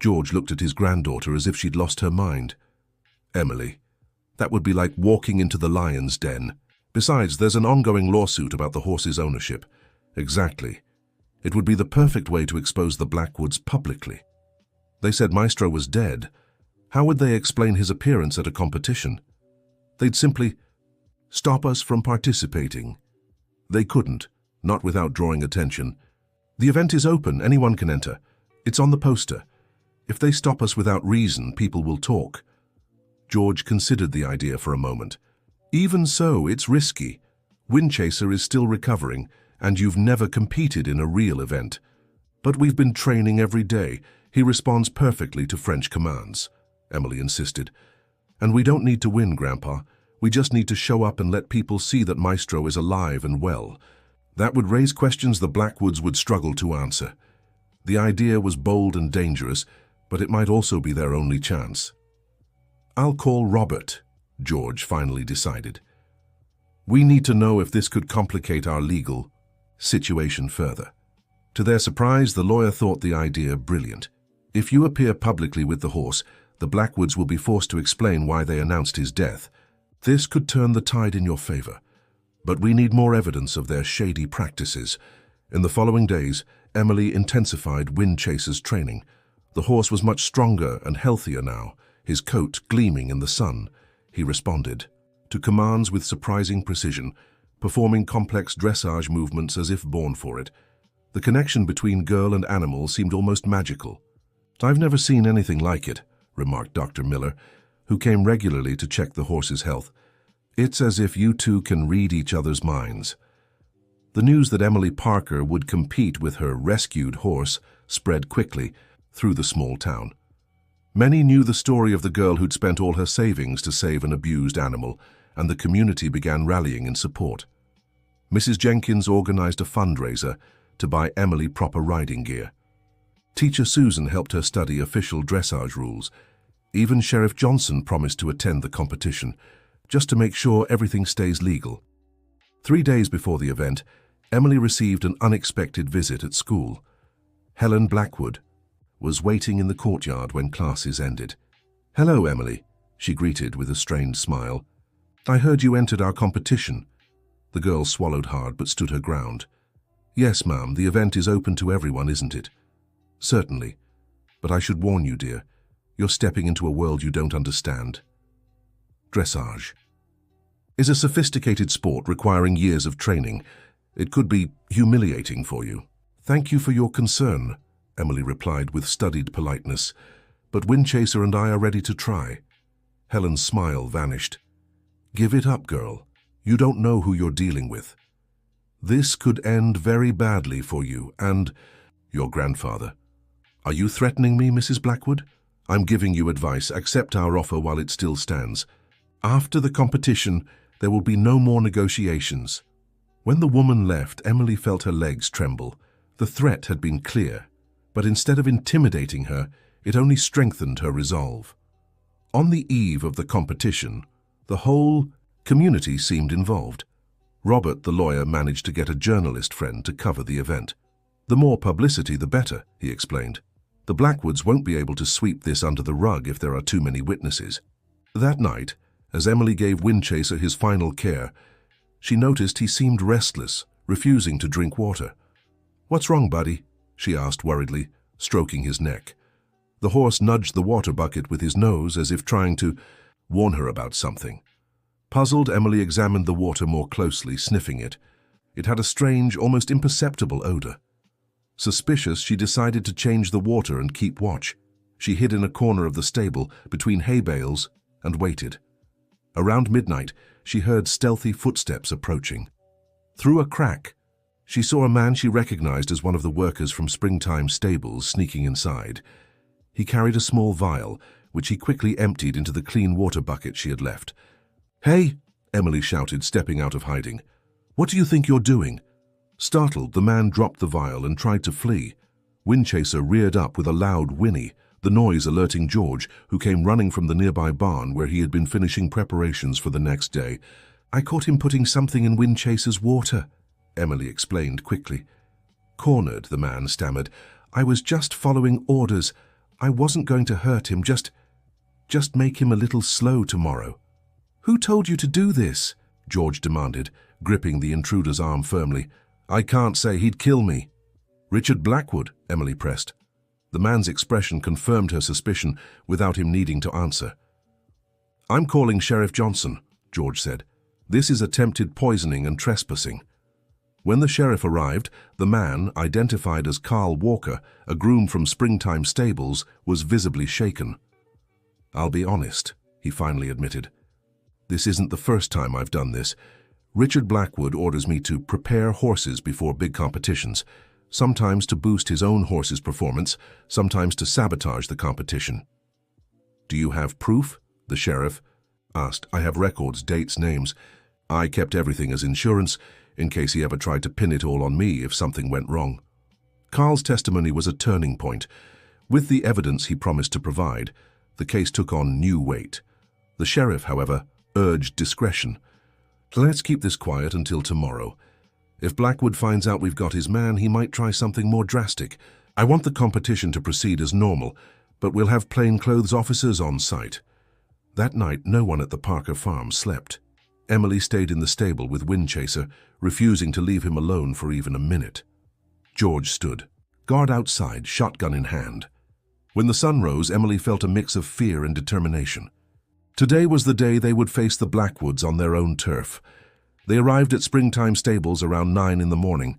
George looked at his granddaughter as if she'd lost her mind. Emily, that would be like walking into the lion's den. Besides, there's an ongoing lawsuit about the horse's ownership. Exactly. It would be the perfect way to expose the Blackwoods publicly. They said Maestro was dead. How would they explain his appearance at a competition? They'd simply stop us from participating. They couldn't, not without drawing attention. The event is open, anyone can enter. It's on the poster. If they stop us without reason, people will talk. George considered the idea for a moment. Even so, it's risky. Windchaser is still recovering, and you've never competed in a real event. But we've been training every day. He responds perfectly to French commands, Emily insisted. And we don't need to win, Grandpa. We just need to show up and let people see that Maestro is alive and well. That would raise questions the Blackwoods would struggle to answer. The idea was bold and dangerous, but it might also be their only chance. I'll call Robert, George finally decided. We need to know if this could complicate our legal situation further. To their surprise, the lawyer thought the idea brilliant. If you appear publicly with the horse, the Blackwoods will be forced to explain why they announced his death. This could turn the tide in your favor. But we need more evidence of their shady practices. In the following days, Emily intensified Windchaser's training. The horse was much stronger and healthier now, his coat gleaming in the sun. He responded to commands with surprising precision, performing complex dressage movements as if born for it. The connection between girl and animal seemed almost magical. "I've never seen anything like it," remarked Dr. Miller, who came regularly to check the horse's health. "It's as if you two can read each other's minds." The news that Emily Parker would compete with her rescued horse spread quickly through the small town. Many knew the story of the girl who'd spent all her savings to save an abused animal, and the community began rallying in support. Mrs. Jenkins organized a fundraiser to buy Emily proper riding gear. Teacher Susan helped her study official dressage rules. Even Sheriff Johnson promised to attend the competition, just to make sure everything stays legal. 3 days before the event, Emily received an unexpected visit at school. Helen Blackwood was waiting in the courtyard when classes ended. "Hello, Emily," she greeted with a strained smile. "I heard you entered our competition." The girl swallowed hard but stood her ground. "Yes, ma'am, the event is open to everyone, isn't it?" "Certainly. But I should warn you, dear, you're stepping into a world you don't understand. Dressage is a sophisticated sport requiring years of training. It could be humiliating for you." "Thank you for your concern," Emily replied with studied politeness, "but Windchaser and I are ready to try." Helen's smile vanished. "Give it up, girl. You don't know who you're dealing with. This could end very badly for you and your grandfather." "Are you threatening me, Mrs. Blackwood?" "I'm giving you advice. Accept our offer while it still stands. After the competition, there will be no more negotiations." When the woman left, Emily felt her legs tremble. The threat had been clear, but instead of intimidating her, it only strengthened her resolve. On the eve of the competition, the whole community seemed involved. Robert, the lawyer, managed to get a journalist friend to cover the event. "The more publicity, the better," he explained. "The Blackwoods won't be able to sweep this under the rug if there are too many witnesses." That night, as Emily gave Windchaser his final care, she noticed he seemed restless, refusing to drink water. "What's wrong, buddy?" she asked worriedly, stroking his neck. The horse nudged the water bucket with his nose as if trying to warn her about something. Puzzled, Emily examined the water more closely, sniffing it. It had a strange, almost imperceptible odor. Suspicious, she decided to change the water and keep watch. She hid in a corner of the stable between hay bales and waited. Around midnight, she heard stealthy footsteps approaching. Through a crack, she saw a man she recognized as one of the workers from Springtime Stables sneaking inside. He carried a small vial, which he quickly emptied into the clean water bucket she had left. "Hey!" Emily shouted, stepping out of hiding. "What do you think you're doing?" Startled, the man dropped the vial and tried to flee. Windchaser reared up with a loud whinny, the noise alerting George, who came running from the nearby barn where he had been finishing preparations for the next day. "I caught him putting something in Windchaser's water," Emily explained quickly. Cornered, the man stammered, "I was just following orders. I wasn't going to hurt him, just make him a little slow tomorrow." "Who told you to do this?" George demanded, gripping the intruder's arm firmly. "I can't say. He'd kill me." "Richard Blackwood," Emily pressed. The man's expression confirmed her suspicion without him needing to answer. "I'm calling Sheriff Johnson," George said. "This is attempted poisoning and trespassing." When the sheriff arrived, the man, identified as Carl Walker, a groom from Springtime Stables, was visibly shaken. "I'll be honest," he finally admitted. "This isn't the first time I've done this. Richard Blackwood orders me to prepare horses before big competitions, sometimes to boost his own horse's performance, sometimes to sabotage the competition." "Do you have proof?" the sheriff asked. "I have records, dates, names. I kept everything as insurance, in case he ever tried to pin it all on me if something went wrong." Carl's testimony was a turning point. With the evidence he promised to provide, the case took on new weight. The sheriff, however, urged discretion. "Let's keep this quiet until tomorrow. If Blackwood finds out we've got his man, he might try something more drastic. I want the competition to proceed as normal, but we'll have plainclothes officers on site." That night, no one at the Parker farm slept. Emily stayed in the stable with Windchaser, refusing to leave him alone for even a minute. George stood, guard outside, shotgun in hand. When the sun rose, Emily felt a mix of fear and determination. Today was the day they would face the Blackwoods on their own turf. They arrived at Springtime Stables around 9 in the morning.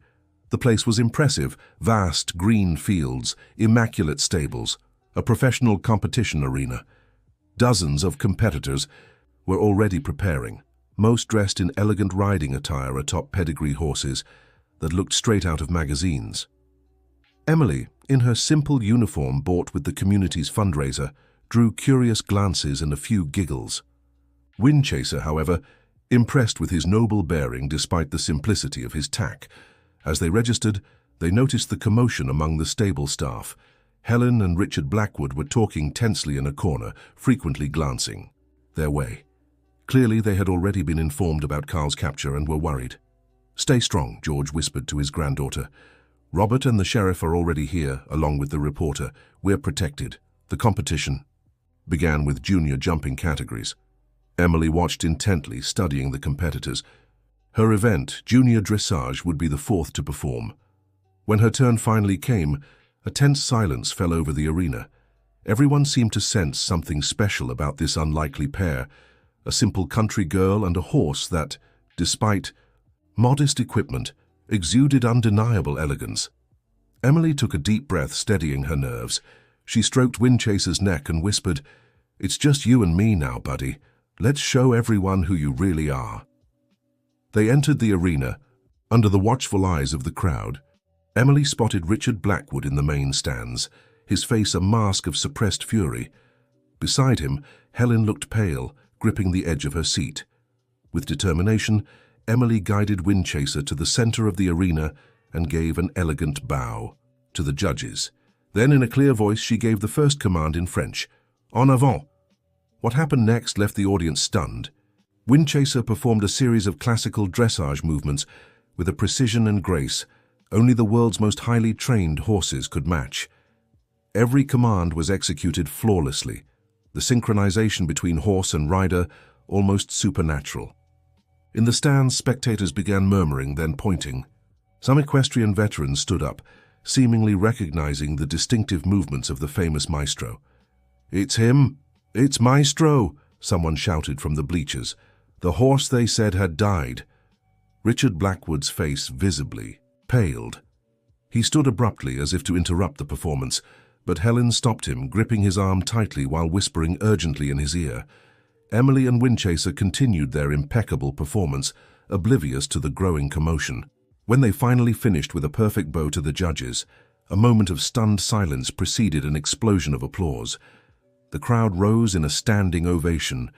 The place was impressive, vast green fields, immaculate stables, a professional competition arena. Dozens of competitors were already preparing, most dressed in elegant riding attire atop pedigree horses that looked straight out of magazines. Emily, in her simple uniform bought with the community's fundraiser, drew curious glances and a few giggles. Windchaser, however, impressed with his noble bearing despite the simplicity of his tack. As they registered, they noticed the commotion among the stable staff. Helen and Richard Blackwood were talking tensely in a corner, frequently glancing their way. Clearly, they had already been informed about Carl's capture and were worried. "Stay strong," George whispered to his granddaughter. "Robert and the sheriff are already here, along with the reporter. We're protected." The competition began with junior jumping categories. Emily watched intently, studying the competitors. Her event, junior dressage, would be the fourth to perform. When her turn finally came, a tense silence fell over the arena. Everyone seemed to sense something special about this unlikely pair, a simple country girl and a horse that, despite modest equipment, exuded undeniable elegance. Emily took a deep breath, steadying her nerves. She stroked Windchaser's neck and whispered, "It's just you and me now, buddy. Let's show everyone who you really are." They entered the arena, under the watchful eyes of the crowd. Emily spotted Richard Blackwood in the main stands, his face a mask of suppressed fury. Beside him, Helen looked pale, gripping the edge of her seat. With determination, Emily guided Windchaser to the center of the arena and gave an elegant bow to the judges. Then, in a clear voice, she gave the first command in French, "En avant." What happened next left the audience stunned. Windchaser performed a series of classical dressage movements with a precision and grace only the world's most highly trained horses could match. Every command was executed flawlessly, the synchronization between horse and rider almost supernatural. In the stands, spectators began murmuring, then pointing. Some equestrian veterans stood up, seemingly recognizing the distinctive movements of the famous maestro. "It's him! It's Maestro!" someone shouted from the bleachers. The horse, they said, had died. Richard Blackwood's face visibly paled. He stood abruptly as if to interrupt the performance, but Helen stopped him, gripping his arm tightly while whispering urgently in his ear. Emily and Windchaser continued their impeccable performance, oblivious to the growing commotion. When they finally finished with a perfect bow to the judges, a moment of stunned silence preceded an explosion of applause. The crowd rose in a standing ovation.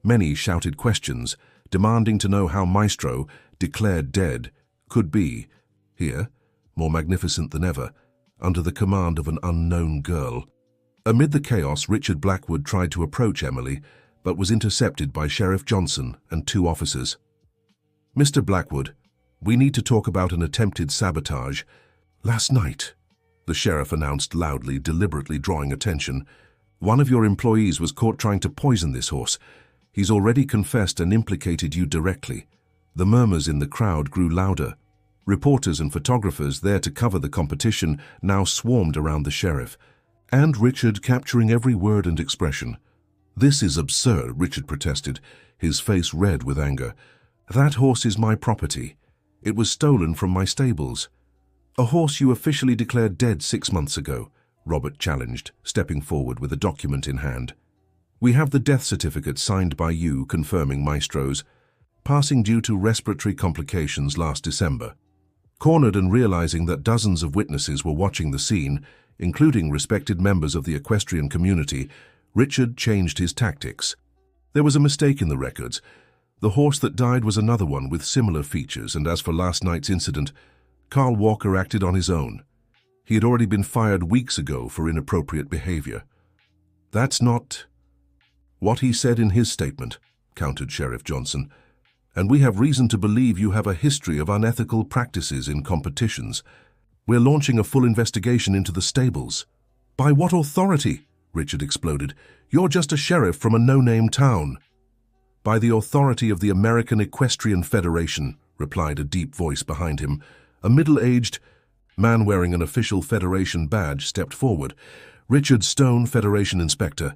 Many shouted questions, demanding to know how Maestro, declared dead, could be here, more magnificent than ever, under the command of an unknown girl. Amid the chaos, Richard Blackwood tried to approach Emily, but was intercepted by Sheriff Johnson and 2 officers. "Mr. Blackwood, we need to talk about an attempted sabotage. Last night," the sheriff announced loudly, deliberately drawing attention, "one of your employees was caught trying to poison this horse. He's already confessed and implicated you directly." The murmurs in the crowd grew louder. Reporters and photographers there to cover the competition now swarmed around the sheriff, and Richard, capturing every word and expression. "This is absurd," Richard protested, his face red with anger. "That horse is my property. It was stolen from my stables." "A horse you officially declared dead 6 months ago," Robert challenged, stepping forward with a document in hand. "We have the death certificate signed by you confirming Maestro's passing due to respiratory complications last December." Cornered and realizing that dozens of witnesses were watching the scene, including respected members of the equestrian community, Richard changed his tactics. There was a mistake in the records. The horse that died was another one with similar features, and as for last night's incident, Carl Walker acted on his own. He had already been fired weeks ago for inappropriate behavior. "That's not what he said in his statement," countered Sheriff Johnson. "And we have reason to believe you have a history of unethical practices in competitions. We're launching a full investigation into the stables." "By what authority?" Richard exploded. "You're just a sheriff from a no-name town." "By the authority of the American Equestrian Federation," replied a deep voice behind him. A middle-aged man wearing an official Federation badge stepped forward. "Richard Stone, Federation Inspector.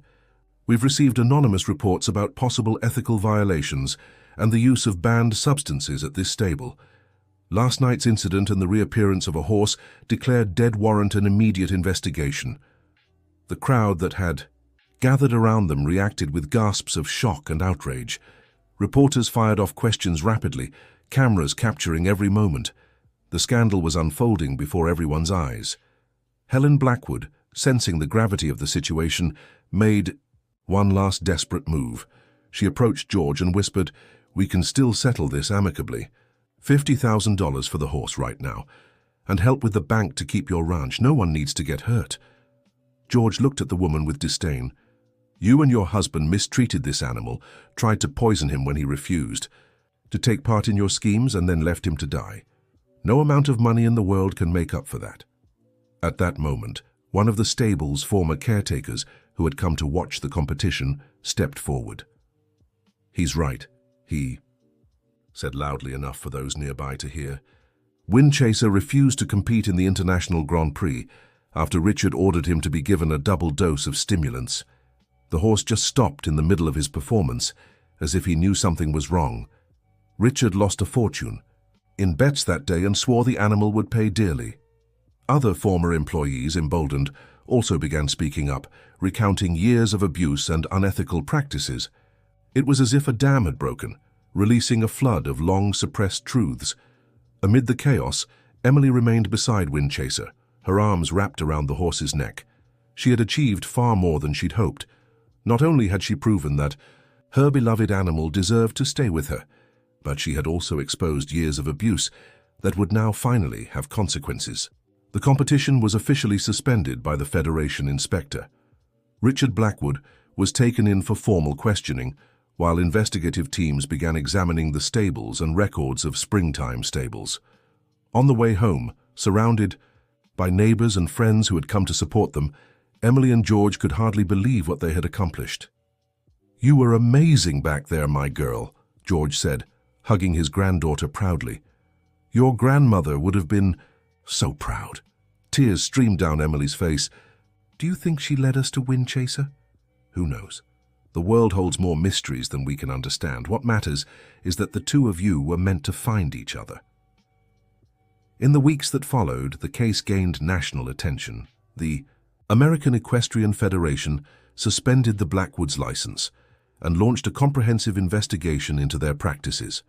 We've received anonymous reports about possible ethical violations and the use of banned substances at this stable. Last night's incident and the reappearance of a horse declared dead warrant an immediate investigation." The crowd that had gathered around them reacted with gasps of shock and outrage. Reporters fired off questions rapidly, cameras capturing every moment. The scandal was unfolding before everyone's eyes. Helen Blackwood, sensing the gravity of the situation, made one last desperate move. She approached George and whispered, "We can still settle this amicably. $50,000 for the horse right now, and help with the bank to keep your ranch. No one needs to get hurt." George looked at the woman with disdain. "You and your husband mistreated this animal, tried to poison him when he refused, to take part in your schemes and then left him to die. No amount of money in the world can make up for that." At that moment, one of the stable's former caretakers, who had come to watch the competition, stepped forward. "He's right," he said loudly enough for those nearby to hear. Windchaser refused to compete in the International Grand Prix after Richard ordered him to be given a double dose of stimulants. The horse just stopped in the middle of his performance, as if he knew something was wrong. Richard lost a fortune in bets that day and swore the animal would pay dearly. Other former employees, emboldened, also began speaking up, recounting years of abuse and unethical practices. It was as if a dam had broken, releasing a flood of long-suppressed truths. Amid the chaos, Emily remained beside Windchaser, her arms wrapped around the horse's neck. She had achieved far more than she'd hoped. Not only had she proven that her beloved animal deserved to stay with her, but she had also exposed years of abuse that would now finally have consequences. The competition was officially suspended by the Federation inspector. Richard Blackwood was taken in for formal questioning, while investigative teams began examining the stables and records of springtime stables. On the way home, surrounded by neighbors and friends who had come to support them, Emily and George could hardly believe what they had accomplished. "You were amazing back there, my girl," George said, hugging his granddaughter proudly. "Your grandmother would have been so proud." Tears streamed down Emily's face. "Do you think she led us to Windchaser? Who knows? The world holds more mysteries than we can understand. What matters is that the two of you were meant to find each other." In the weeks that followed, the case gained national attention. The American Equestrian Federation suspended the Blackwoods' license and launched a comprehensive investigation into their practices.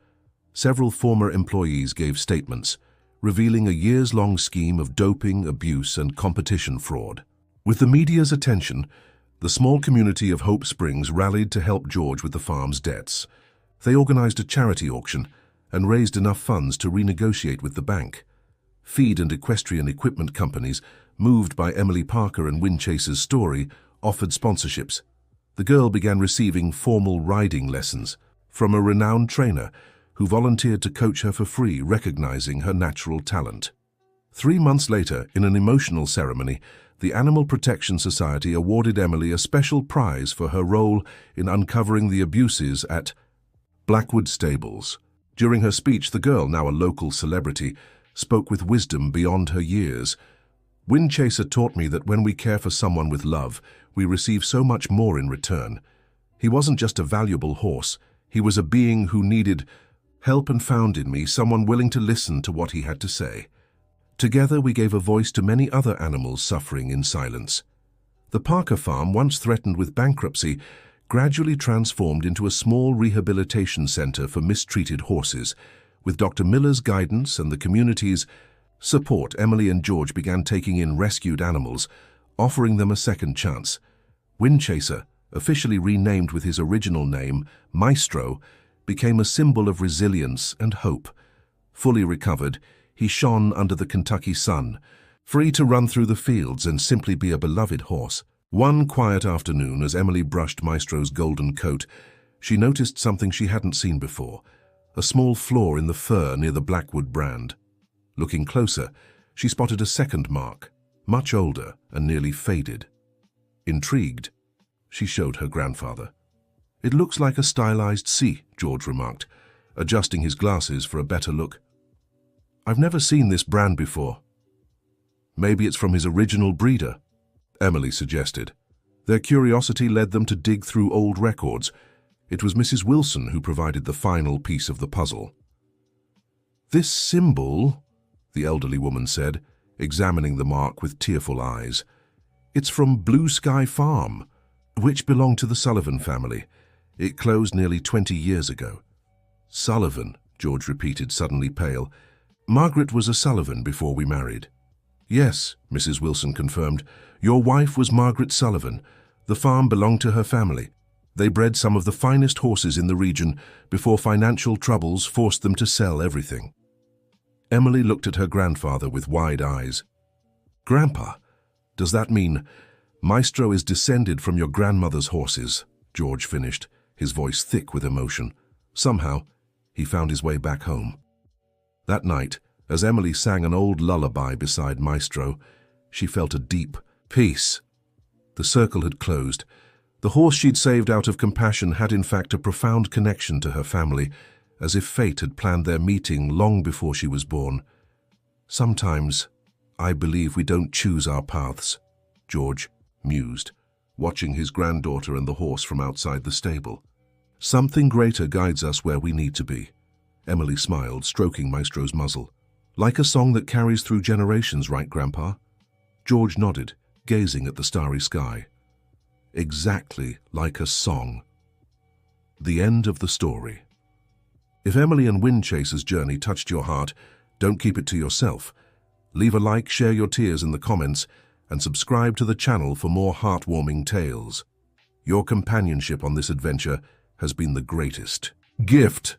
Several former employees gave statements, revealing a years-long scheme of doping, abuse, and competition fraud. With the media's attention, the small community of Hope Springs rallied to help George with the farm's debts. They organized a charity auction and raised enough funds to renegotiate with the bank. Feed and equestrian equipment companies, moved by Emily Parker and Windchaser's story, offered sponsorships. The girl began receiving formal riding lessons from a renowned trainer who volunteered to coach her for free, recognizing her natural talent. 3 months later, in an emotional ceremony, the Animal Protection Society awarded Emily a special prize for her role in uncovering the abuses at Blackwood Stables. During her speech, the girl, now a local celebrity, spoke with wisdom beyond her years. "Windchaser taught me that when we care for someone with love, we receive so much more in return. He wasn't just a valuable horse, he was a being who needed help and found in me someone willing to listen to what he had to say. Together we gave a voice to many other animals suffering in silence." The Parker farm, once threatened with bankruptcy, gradually transformed into a small rehabilitation center for mistreated horses. With Dr. Miller's guidance and the community's support, Emily and George began taking in rescued animals, offering them a second chance. Windchaser, officially renamed with his original name, Maestro, became a symbol of resilience and hope. Fully recovered, he shone under the Kentucky sun, free to run through the fields and simply be a beloved horse. One quiet afternoon, as Emily brushed Maestro's golden coat, she noticed something she hadn't seen before, a small flaw in the fur near the Blackwood brand. Looking closer, she spotted a second mark, much older and nearly faded. Intrigued, she showed her grandfather. It looks like a stylized C, George remarked, adjusting his glasses for a better look. I've never seen this brand before. Maybe it's from his original breeder, Emily suggested. Their curiosity led them to dig through old records. It was Mrs. Wilson who provided the final piece of the puzzle. This symbol, the elderly woman said, examining the mark with tearful eyes. It's from Blue Sky Farm, which belonged to the Sullivan family. It closed nearly 20 years ago. Sullivan, George repeated, suddenly pale. Margaret was a Sullivan before we married. Yes, Mrs. Wilson confirmed. Your wife was Margaret Sullivan. The farm belonged to her family. They bred some of the finest horses in the region before financial troubles forced them to sell everything. Emily looked at her grandfather with wide eyes. Grandpa, does that mean Maestro is descended from your grandmother's horses? George finished, his voice thick with emotion. Somehow, he found his way back home. That night, as Emily sang an old lullaby beside Maestro, she felt a deep peace. The circle had closed. The horse she'd saved out of compassion had in fact a profound connection to her family, as if fate had planned their meeting long before she was born. Sometimes, I believe we don't choose our paths, George mused, watching his granddaughter and the horse from outside the stable. Something greater guides us where we need to be. Emily smiled, stroking Maestro's muzzle. Like a song that carries through generations, right, Grandpa? George nodded, gazing at the starry sky. Exactly like a song. The end of the story. If Emily and Windchaser's journey touched your heart, don't keep it to yourself. Leave a like, share your tears in the comments, and subscribe to the channel for more heartwarming tales. Your companionship on this adventure has been the greatest gift